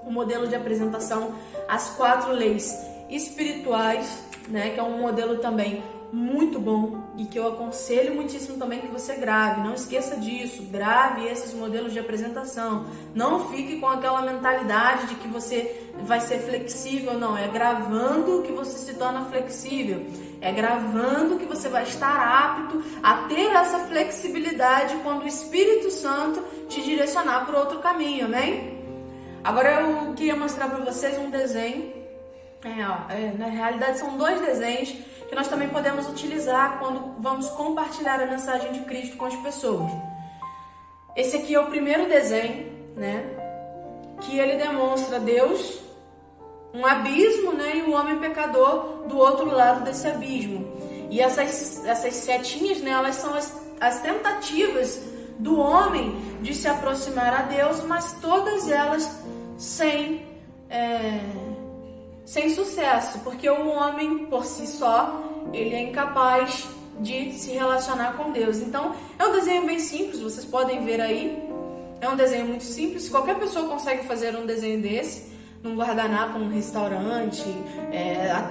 o modelo de apresentação, as 4 leis espirituais, que é um modelo também muito bom e que eu aconselho muitíssimo também que você grave. Não esqueça disso, grave esses modelos de apresentação. Não fique com aquela mentalidade de que você vai ser flexível, não. É gravando que você se torna flexível. É gravando que você vai estar apto a ter essa flexibilidade quando o Espírito Santo te direcionar por outro caminho, amém? Agora eu queria mostrar para vocês um desenho. Na realidade são 2 desenhos que nós também podemos utilizar quando vamos compartilhar a mensagem de Cristo com as pessoas. Esse aqui é o primeiro desenho, que ele demonstra Deus, um abismo, e o homem pecador do outro lado desse abismo. E essas setinhas, elas são as tentativas do homem de se aproximar a Deus, mas todas elas sem sucesso, porque o homem por si só, ele é incapaz de se relacionar com Deus. Então, é um desenho bem simples, vocês podem ver aí. É um desenho muito simples, qualquer pessoa consegue fazer um desenho desse, num guardanapo, num restaurante,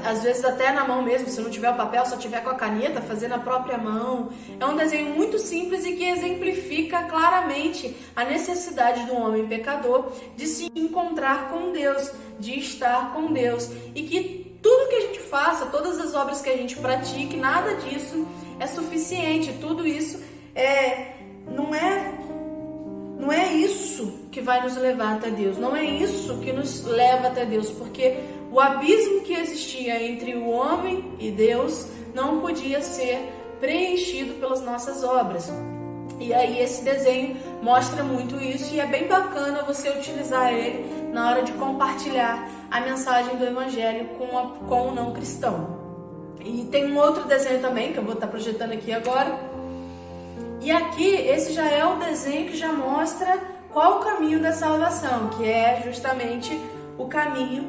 às vezes até na mão mesmo, se não tiver o papel, só tiver com a caneta, fazer na própria mão. É um desenho muito simples e que exemplifica claramente a necessidade do homem pecador de se encontrar com Deus, de estar com Deus, e que tudo que a gente faça, todas as obras que a gente pratique, nada disso é suficiente. Tudo isso não é isso que vai nos levar até Deus, não é isso que nos leva até Deus, porque o abismo que existia entre o homem e Deus não podia ser preenchido pelas nossas obras. E aí esse desenho mostra muito isso, e é bem bacana você utilizar ele na hora de compartilhar a mensagem do Evangelho com o não cristão. E tem um outro desenho também, que eu vou estar projetando aqui agora. E aqui, esse já é o desenho que já mostra qual o caminho da salvação, que é justamente o caminho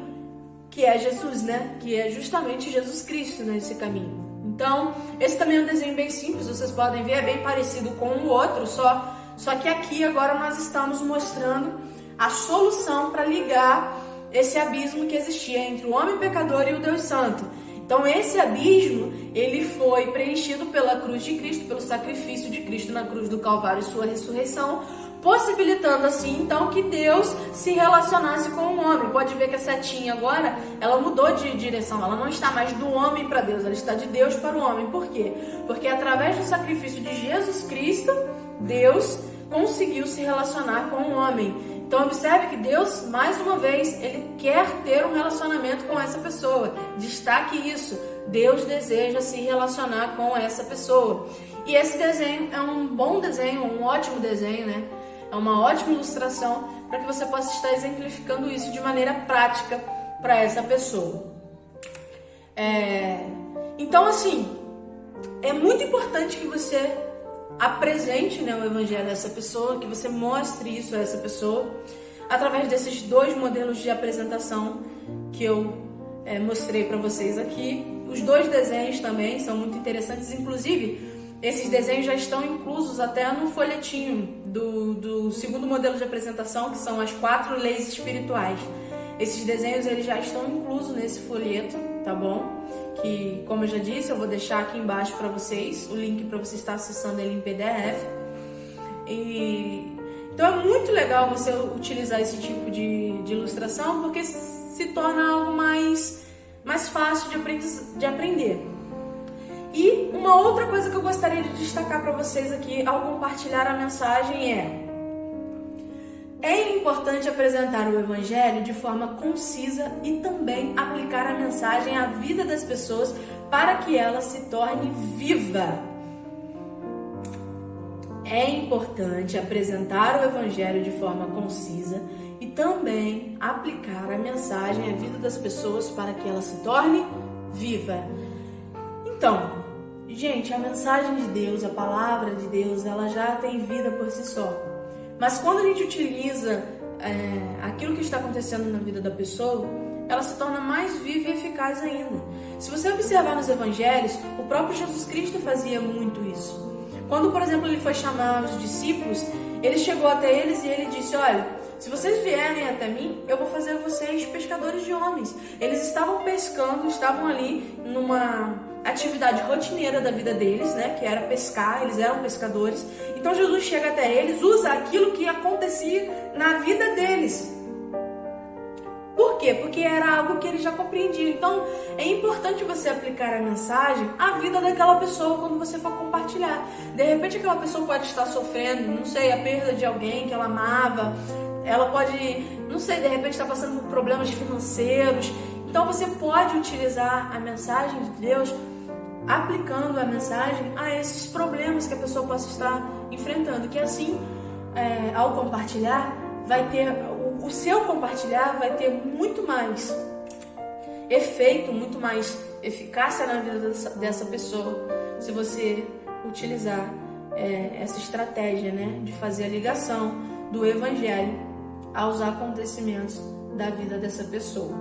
que é Jesus, né? Que é justamente Jesus Cristo nesse caminho. Então, esse também é um desenho bem simples, vocês podem ver, é bem parecido com o outro, só que aqui agora nós estamos mostrando a solução para ligar esse abismo que existia entre o homem pecador e o Deus Santo. Então esse abismo, ele foi preenchido pela cruz de Cristo, pelo sacrifício de Cristo na cruz do Calvário e sua ressurreição, possibilitando assim então que Deus se relacionasse com o homem. Pode ver que a setinha agora, ela mudou de direção, ela não está mais do homem para Deus, ela está de Deus para o homem. Por quê? Porque através do sacrifício de Jesus Cristo, Deus conseguiu se relacionar com o homem. Então observe que Deus, mais uma vez, Ele quer ter um relacionamento com essa pessoa. Destaque isso. Deus deseja se relacionar com essa pessoa. E esse desenho é um bom desenho, um ótimo desenho, né? É uma ótima ilustração para que você possa estar exemplificando isso de maneira prática para essa pessoa. Então, assim, é muito importante que você apresente, né, o Evangelho a essa pessoa, que você mostre isso a essa pessoa, através desses dois modelos de apresentação que eu mostrei para vocês aqui. Os dois desenhos também são muito interessantes, inclusive esses desenhos já estão inclusos até no folhetinho do segundo modelo de apresentação, que são as 4 leis espirituais. Esses desenhos eles já estão inclusos nesse folheto, tá bom? Que, como eu já disse, eu vou deixar aqui embaixo para vocês o link para você estar acessando ele em PDF. Então é muito legal você utilizar esse tipo de ilustração, porque se torna algo mais fácil de aprender. E uma outra coisa que eu gostaria de destacar para vocês aqui ao compartilhar a mensagem é importante apresentar o Evangelho de forma concisa e também aplicar a mensagem à vida das pessoas para que ela se torne viva. É importante apresentar o Evangelho de forma concisa e também aplicar a mensagem à vida das pessoas para que ela se torne viva. Então, gente, a mensagem de Deus, a palavra de Deus, ela já tem vida por si só. Mas quando a gente utiliza aquilo que está acontecendo na vida da pessoa, ela se torna mais viva e eficaz ainda. Se você observar nos evangelhos, o próprio Jesus Cristo fazia muito isso. Quando, por exemplo, ele foi chamar os discípulos, ele chegou até eles e ele disse: olha, se vocês vierem até mim, eu vou fazer vocês pescadores de homens. Eles estavam pescando, estavam ali numa atividade rotineira da vida deles, né, que era pescar, eles eram pescadores. Então Jesus chega até eles, usa aquilo que acontecia na vida deles. Por quê? Porque era algo que eles já compreendiam. Então é importante você aplicar a mensagem à vida daquela pessoa quando você for compartilhar. De repente aquela pessoa pode estar sofrendo, não sei, a perda de alguém que ela amava. Ela pode, não sei, de repente estar passando por problemas financeiros. Então você pode utilizar a mensagem de Deus aplicando a mensagem a esses problemas que a pessoa possa estar enfrentando, que assim, ao compartilhar, vai ter, o seu compartilhar vai ter muito mais efeito, muito mais eficácia na vida dessa pessoa, se você utilizar essa estratégia, né, de fazer a ligação do Evangelho aos acontecimentos da vida dessa pessoa.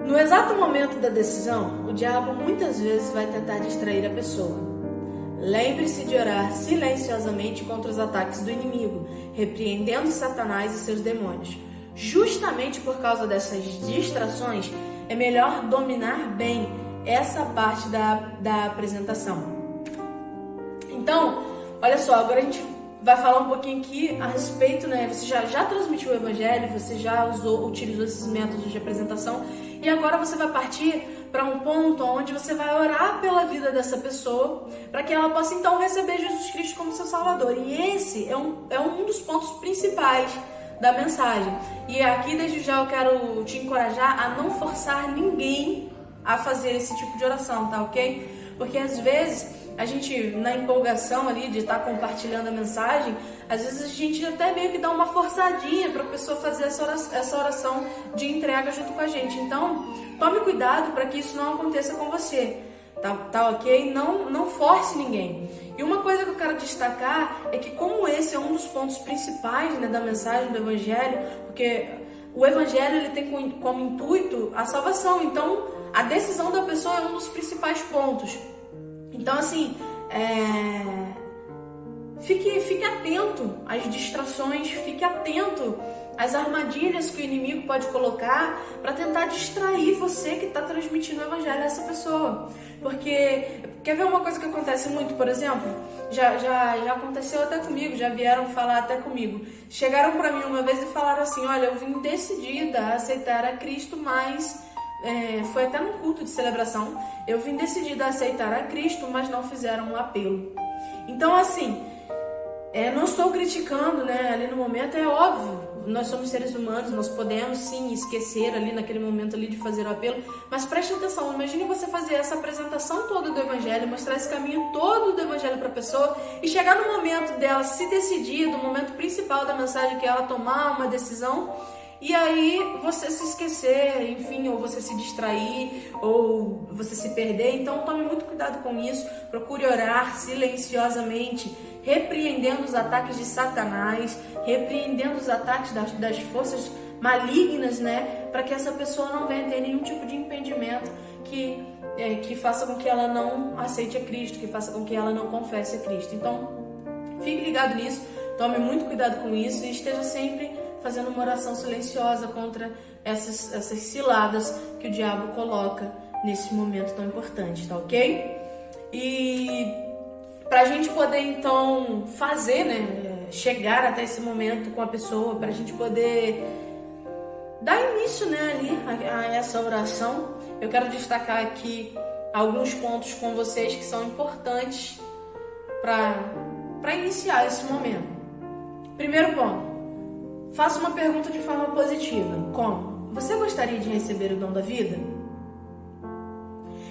No exato momento da decisão, o diabo muitas vezes vai tentar distrair a pessoa. Lembre-se de orar silenciosamente contra os ataques do inimigo, repreendendo Satanás e seus demônios. Justamente por causa dessas distrações, é melhor dominar bem essa parte da apresentação. Então, olha só, agora a gente vai falar um pouquinho aqui a respeito, né? Você já transmitiu o Evangelho, você já utilizou esses métodos de apresentação, e agora você vai partir para um ponto onde você vai orar pela vida dessa pessoa, para que ela possa então receber Jesus Cristo como seu Salvador. E esse é um dos pontos principais da mensagem. E aqui desde já eu quero te encorajar a não forçar ninguém a fazer esse tipo de oração, tá ok? Porque às vezes a gente, na empolgação ali de estar compartilhando a mensagem, às vezes a gente até meio que dá uma forçadinha para a pessoa fazer essa oração de entrega junto com a gente. Então, tome cuidado para que isso não aconteça com você, tá ok? Não force ninguém. E uma coisa que eu quero destacar é que, como esse é um dos pontos principais, né, da mensagem do Evangelho, porque o Evangelho ele tem como intuito a salvação, então a decisão da pessoa é um dos principais pontos. Então, assim, fique atento às distrações, fique atento às armadilhas que o inimigo pode colocar para tentar distrair você que está transmitindo o Evangelho a essa pessoa. Porque, quer ver uma coisa que acontece muito, por exemplo? Já aconteceu até comigo, já vieram falar até comigo. Chegaram para mim uma vez e falaram assim, olha, eu vim decidida a aceitar a Cristo, mas... foi até num culto de celebração, eu vim decidida a aceitar a Cristo, mas não fizeram um apelo. Então, assim, não estou criticando, né? Ali no momento é óbvio, nós somos seres humanos, nós podemos sim esquecer ali naquele momento ali de fazer o apelo, mas preste atenção, imagine você fazer essa apresentação toda do Evangelho, mostrar esse caminho todo do Evangelho para a pessoa e chegar no momento dela se decidir, no momento principal da mensagem, que é ela tomar uma decisão, e aí você se esquecer, enfim, ou você se distrair, ou você se perder. Então tome muito cuidado com isso, procure orar silenciosamente, repreendendo os ataques de Satanás, repreendendo os ataques das forças malignas, né, para que essa pessoa não venha ter nenhum tipo de impedimento que faça com que ela não aceite a Cristo, que faça com que ela não confesse a Cristo. Então fique ligado nisso, tome muito cuidado com isso e esteja sempre fazendo uma oração silenciosa contra essas ciladas que o diabo coloca nesse momento tão importante, tá ok? E para a gente poder então fazer, né, chegar até esse momento com a pessoa, para a gente poder dar início, né, ali a essa oração, eu quero destacar aqui alguns pontos com vocês que são importantes para iniciar esse momento. Primeiro ponto. Faça uma pergunta de forma positiva, como: você gostaria de receber o dom da vida?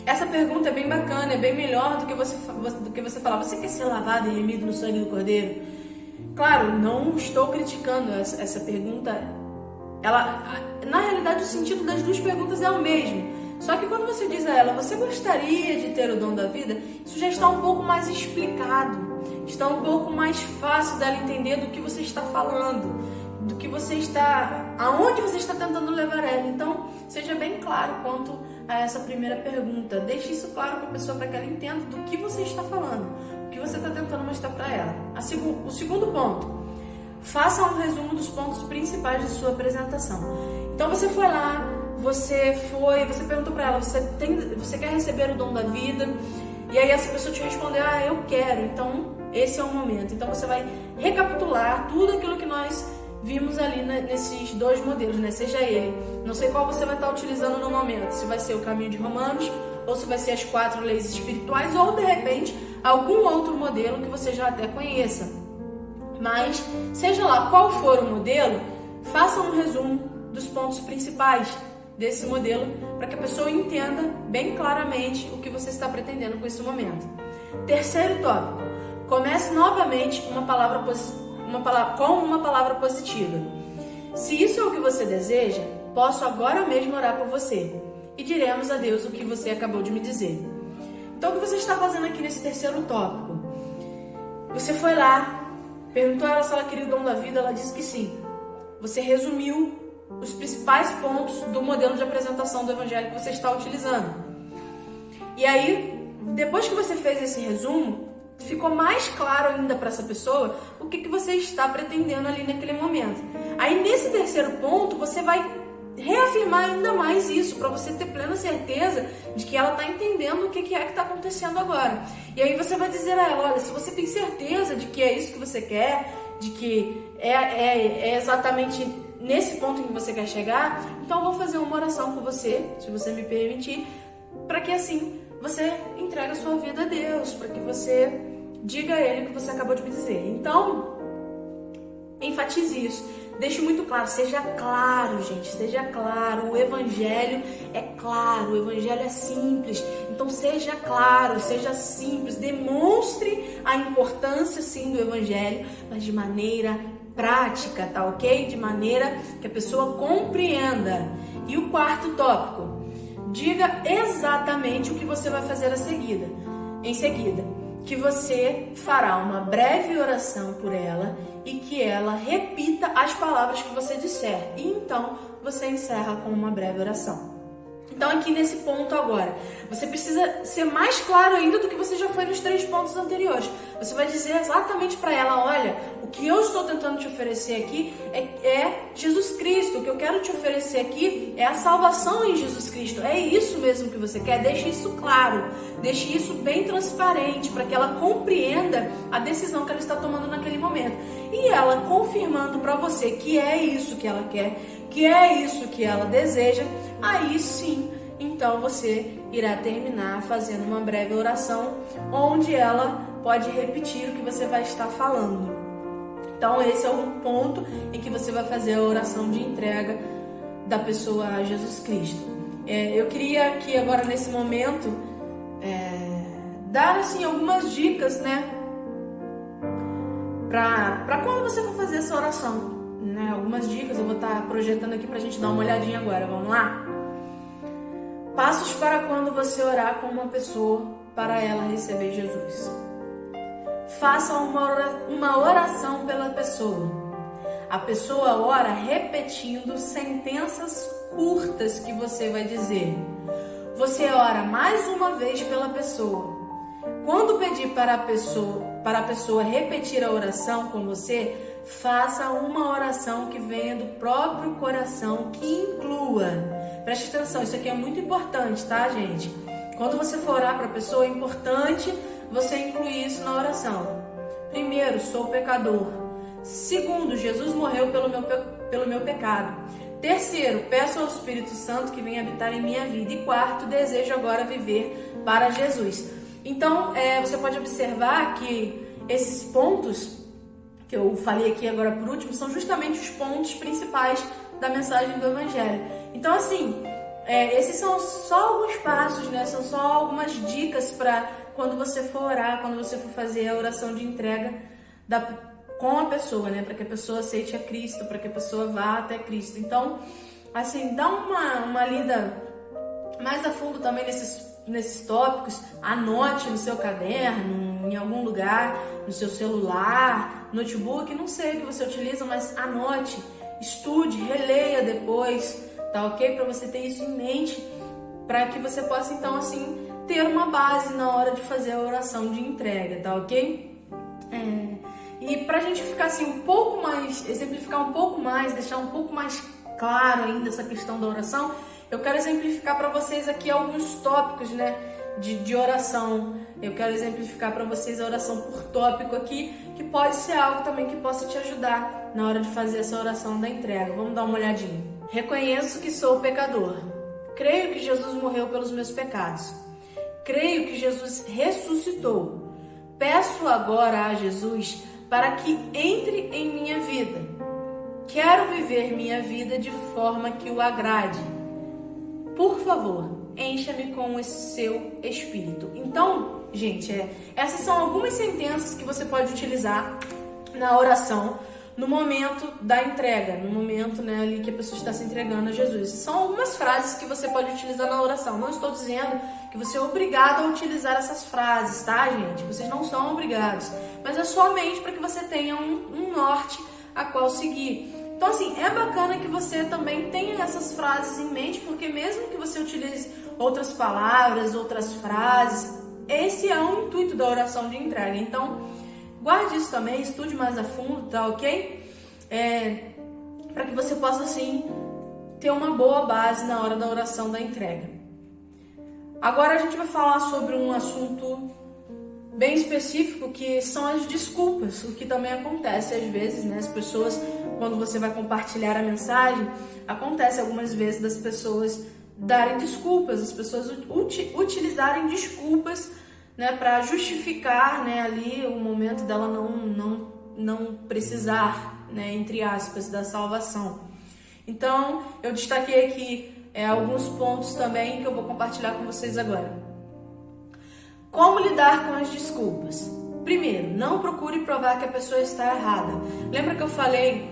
Essa pergunta é bem bacana, é bem melhor do que você falar, você quer ser lavado e remido no sangue do Cordeiro? Claro, não estou criticando essa pergunta, na realidade o sentido das duas perguntas é o mesmo, só que quando você diz a ela, você gostaria de ter o dom da vida? Isso já está um pouco mais explicado, está um pouco mais fácil dela entender do que você está falando, do que você está, aonde você está tentando levar ela. Então, seja bem claro quanto a essa primeira pergunta. Deixe isso claro para a pessoa, para que ela entenda do que você está falando, o que você está tentando mostrar para ela. O segundo ponto, faça um resumo dos pontos principais de sua apresentação. Então, você foi lá, você perguntou para ela, você quer receber o dom da vida? E aí essa pessoa te respondeu, eu quero. Então, esse é o momento. Então, você vai recapitular tudo aquilo que nós vimos ali nesses dois modelos, né? Seja ele, não sei qual você vai estar utilizando no momento, se vai ser o caminho de Romanos, ou se vai ser as 4 leis espirituais, ou de repente algum outro modelo que você já até conheça. Mas, seja lá qual for o modelo, faça um resumo dos pontos principais desse modelo, para que a pessoa entenda bem claramente o que você está pretendendo com esse momento. Terceiro tópico, comece novamente com uma palavra positiva. Se isso é o que você deseja, posso agora mesmo orar por você e diremos a Deus o que você acabou de me dizer. Então, o que você está fazendo aqui nesse terceiro tópico? Você foi lá, perguntou a ela se ela queria o dom da vida, ela disse que sim. Você resumiu os principais pontos do modelo de apresentação do evangelho que você está utilizando. E aí, depois que você fez esse resumo, ficou mais claro ainda para essa pessoa o que você está pretendendo ali naquele momento. Aí, nesse terceiro ponto, você vai reafirmar ainda mais isso, para você ter plena certeza de que ela está entendendo o que é que está acontecendo agora. E aí você vai dizer a ela, olha, se você tem certeza de que é isso que você quer, de que é exatamente nesse ponto em que você quer chegar, então eu vou fazer uma oração com você, se você me permitir, para que assim você entregue a sua vida a Deus, para que você diga a Ele o que você acabou de me dizer. Então, enfatize isso. Deixe muito claro, seja claro, gente, seja claro. O evangelho é claro, o evangelho é simples. Então seja claro, seja simples, demonstre a importância sim do evangelho, mas de maneira prática, tá ok? De maneira que a pessoa compreenda. E o quarto tópico, diga exatamente o que você vai fazer em seguida, que você fará uma breve oração por ela e que ela repita as palavras que você disser. E então você encerra com uma breve oração. Então aqui nesse ponto agora, você precisa ser mais claro ainda do que você já foi nos 3 pontos anteriores. Você vai dizer exatamente para ela, olha, o que eu estou tentando te oferecer aqui é Jesus Cristo. O que eu quero te oferecer aqui é a salvação em Jesus Cristo. É isso mesmo que você quer? Deixe isso claro, deixe isso bem transparente para que ela compreenda a decisão que ela está tomando naquele momento. E ela confirmando para você que é isso que ela quer, que é isso que ela deseja, aí sim, então você irá terminar fazendo uma breve oração, onde ela pode repetir o que você vai estar falando. Então esse é um ponto em que você vai fazer a oração de entrega da pessoa a Jesus Cristo. Eu queria aqui agora nesse momento dar assim algumas dicas, né, para quando você for fazer essa oração. Algumas dicas eu vou estar projetando aqui pra gente dar uma olhadinha agora, vamos lá? Passos para quando você orar com uma pessoa para ela receber Jesus. Faça uma oração pela pessoa. A pessoa ora repetindo sentenças curtas que você vai dizer. Você ora mais uma vez pela pessoa. Quando pedir para a pessoa repetir a oração com você, faça uma oração que venha do próprio coração, que inclua. Preste atenção, isso aqui é muito importante, tá, gente? Quando você for orar para a pessoa, é importante você incluir isso na oração. Primeiro, sou pecador. Segundo, Jesus morreu pelo meu pecado. Terceiro, peço ao Espírito Santo que venha habitar em minha vida. E quarto, desejo agora viver para Jesus. Então, você pode observar que esses pontos que eu falei aqui agora por último, são justamente os pontos principais da mensagem do Evangelho. Então, assim, esses são só alguns passos, né? São só algumas dicas para quando você for orar, quando você for fazer a oração de entrega com a pessoa, né? Para que a pessoa aceite a Cristo, para que a pessoa vá até Cristo. Então, assim, dá uma lida mais a fundo também nesses tópicos, anote no seu caderno, em algum lugar, no seu celular, notebook, não sei o que você utiliza, mas anote, estude, releia depois, tá ok? Para você ter isso em mente, para que você possa então assim ter uma base na hora de fazer a oração de entrega, tá ok? E pra gente ficar assim um pouco mais, exemplificar um pouco mais, deixar um pouco mais claro ainda essa questão da oração, eu quero exemplificar para vocês aqui alguns tópicos, né, de oração. Eu quero exemplificar para vocês a oração por tópico aqui, que pode ser algo também que possa te ajudar na hora de fazer essa oração da entrega. Vamos dar uma olhadinha. Reconheço que sou pecador. Creio que Jesus morreu pelos meus pecados. Creio que Jesus ressuscitou. Peço agora a Jesus para que entre em minha vida. Quero viver minha vida de forma que o agrade. Por favor, encha-me com o seu Espírito. Então, gente, essas são algumas sentenças que você pode utilizar na oração no momento da entrega, no momento, né, ali que a pessoa está se entregando a Jesus. São algumas frases que você pode utilizar na oração. Não estou dizendo que você é obrigado a utilizar essas frases, tá, gente? Vocês não são obrigados, mas é somente para que você tenha um norte a qual seguir. Então, assim, é bacana que você também tenha essas frases em mente, porque mesmo que você utilize outras palavras, outras frases, esse é o intuito da oração de entrega. Então, guarde isso também, estude mais a fundo, tá ok? Para que você possa, assim, ter uma boa base na hora da oração da entrega. Agora a gente vai falar sobre um assunto bem específico, que são as desculpas, o que também acontece às vezes, né? As pessoas, quando você vai compartilhar a mensagem, acontece algumas vezes das pessoas darem desculpas, as pessoas utilizarem desculpas, né, para justificar, né, ali o momento dela não precisar, né, entre aspas, da salvação. Então, eu destaquei aqui alguns pontos também que eu vou compartilhar com vocês agora. Como lidar com as desculpas? Primeiro, não procure provar que a pessoa está errada. Lembra que eu falei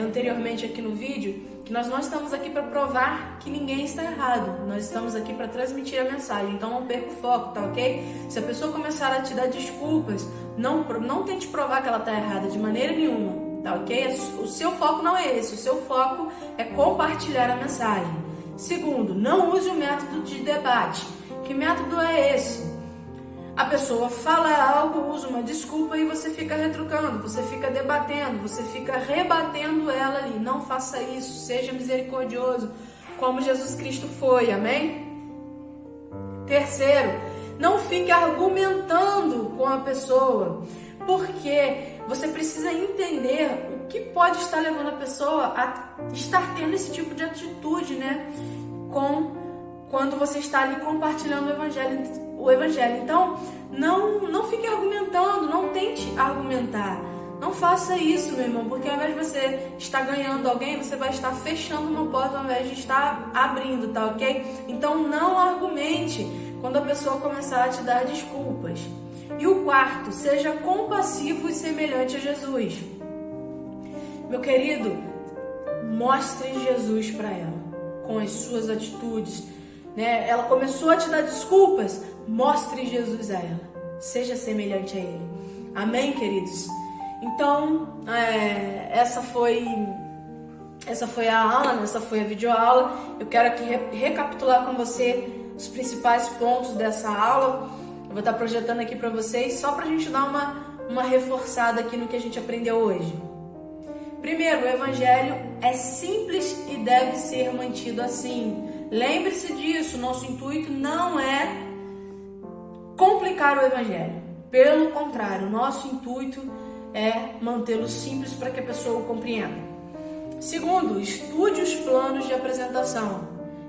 anteriormente aqui no vídeo que nós não estamos aqui para provar que ninguém está errado. Nós estamos aqui para transmitir a mensagem. Então não perca o foco, tá ok? Se a pessoa começar a te dar desculpas, não tente provar que ela está errada de maneira nenhuma, tá ok? O seu foco não é esse. O seu foco é compartilhar a mensagem. Segundo, não use o método de debate. Que método é esse? A pessoa fala algo, usa uma desculpa e você fica retrucando, você fica debatendo, você fica rebatendo ela ali. Não faça isso, seja misericordioso, como Jesus Cristo foi, amém? Terceiro, não fique argumentando com a pessoa, porque você precisa entender o que pode estar levando a pessoa a estar tendo esse tipo de atitude, né? Quando você está ali compartilhando o evangelho. Então, não fique argumentando, não tente argumentar. Não faça isso, meu irmão, porque ao invés de você estar ganhando alguém, você vai estar fechando uma porta ao invés de estar abrindo, tá ok? Então, não argumente quando a pessoa começar a te dar desculpas. E o quarto, seja compassivo e semelhante a Jesus. Meu querido, mostre Jesus para ela com as suas atitudes, né? Ela começou a te dar desculpas, mostre Jesus a ela, seja semelhante a ele, amém, queridos? Então, essa foi a aula, né? Essa foi a videoaula. Eu quero aqui recapitular com você os principais pontos dessa aula. Eu vou estar projetando aqui para vocês, só para a gente dar uma reforçada aqui no que a gente aprendeu hoje. Primeiro, o evangelho é simples e deve ser mantido assim. Lembre-se disso, nosso intuito não é complicar o evangelho. Pelo contrário, nosso intuito é mantê-lo simples para que a pessoa o compreenda. Segundo, estude os planos de apresentação,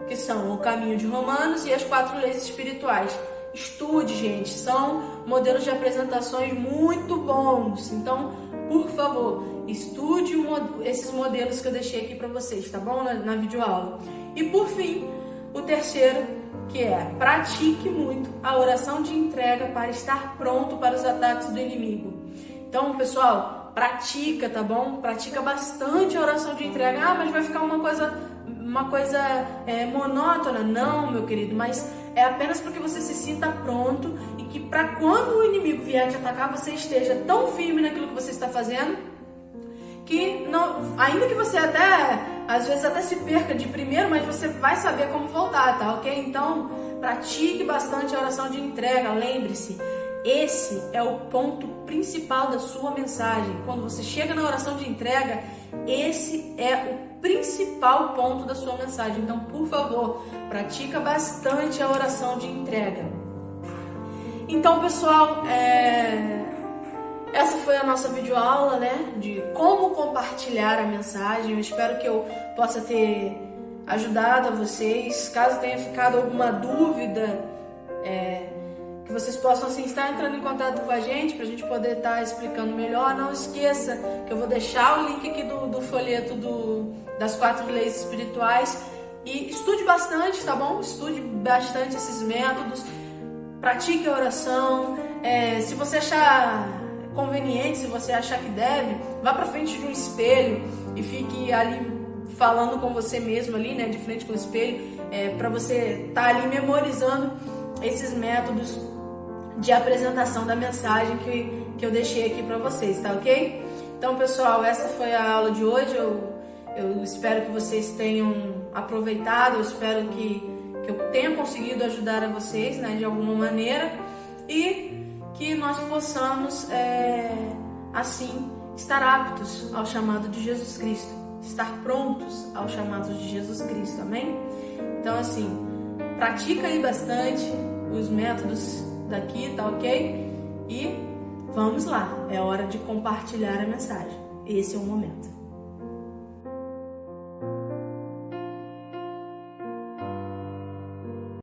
que são o caminho de Romanos e as 4 leis espirituais. Estude, gente, são modelos de apresentações muito bons. Então, por favor, estude esses modelos que eu deixei aqui para vocês, tá bom? Na videoaula. E por fim, o terceiro, que é pratique muito a oração de entrega para estar pronto para os ataques do inimigo. Então, pessoal, pratica, tá bom? Pratica bastante a oração de entrega. Ah, mas vai ficar uma coisa monótona. Não, meu querido, mas é apenas para que você se sinta pronto e que para quando o inimigo vier te atacar, você esteja tão firme naquilo que você está fazendo, que não, ainda que você às vezes até se perca de primeiro, mas você vai saber como voltar, tá ok? Então, pratique bastante a oração de entrega. Lembre-se, esse é o ponto principal da sua mensagem. Quando você chega na oração de entrega, esse é o principal ponto da sua mensagem. Então, por favor, pratica bastante a oração de entrega. Então, pessoal, essa foi a nossa videoaula, né, de como compartilhar a mensagem. Eu espero que eu possa ter ajudado a vocês. Caso tenha ficado alguma dúvida, que vocês possam assim, estar entrando em contato com a gente para a gente poder estar explicando melhor. Não esqueça que eu vou deixar o link aqui do folheto das 4 leis espirituais. E estude bastante, tá bom? Estude bastante esses métodos. Pratique a oração. Se você achar conveniente, se você achar que deve, vá para frente de um espelho e fique ali falando com você mesmo ali, né, de frente com o espelho, para você estar ali memorizando esses métodos de apresentação da mensagem que eu deixei aqui para vocês, tá ok? Então, pessoal, essa foi a aula de hoje. Eu espero que vocês tenham aproveitado, eu espero que eu tenha conseguido ajudar a vocês, né, de alguma maneira, e que nós possamos, assim, estar aptos ao chamado de Jesus Cristo, estar prontos ao chamado de Jesus Cristo, amém? Então, assim, pratica aí bastante os métodos daqui, tá ok? E vamos lá, é hora de compartilhar a mensagem. Esse é o momento.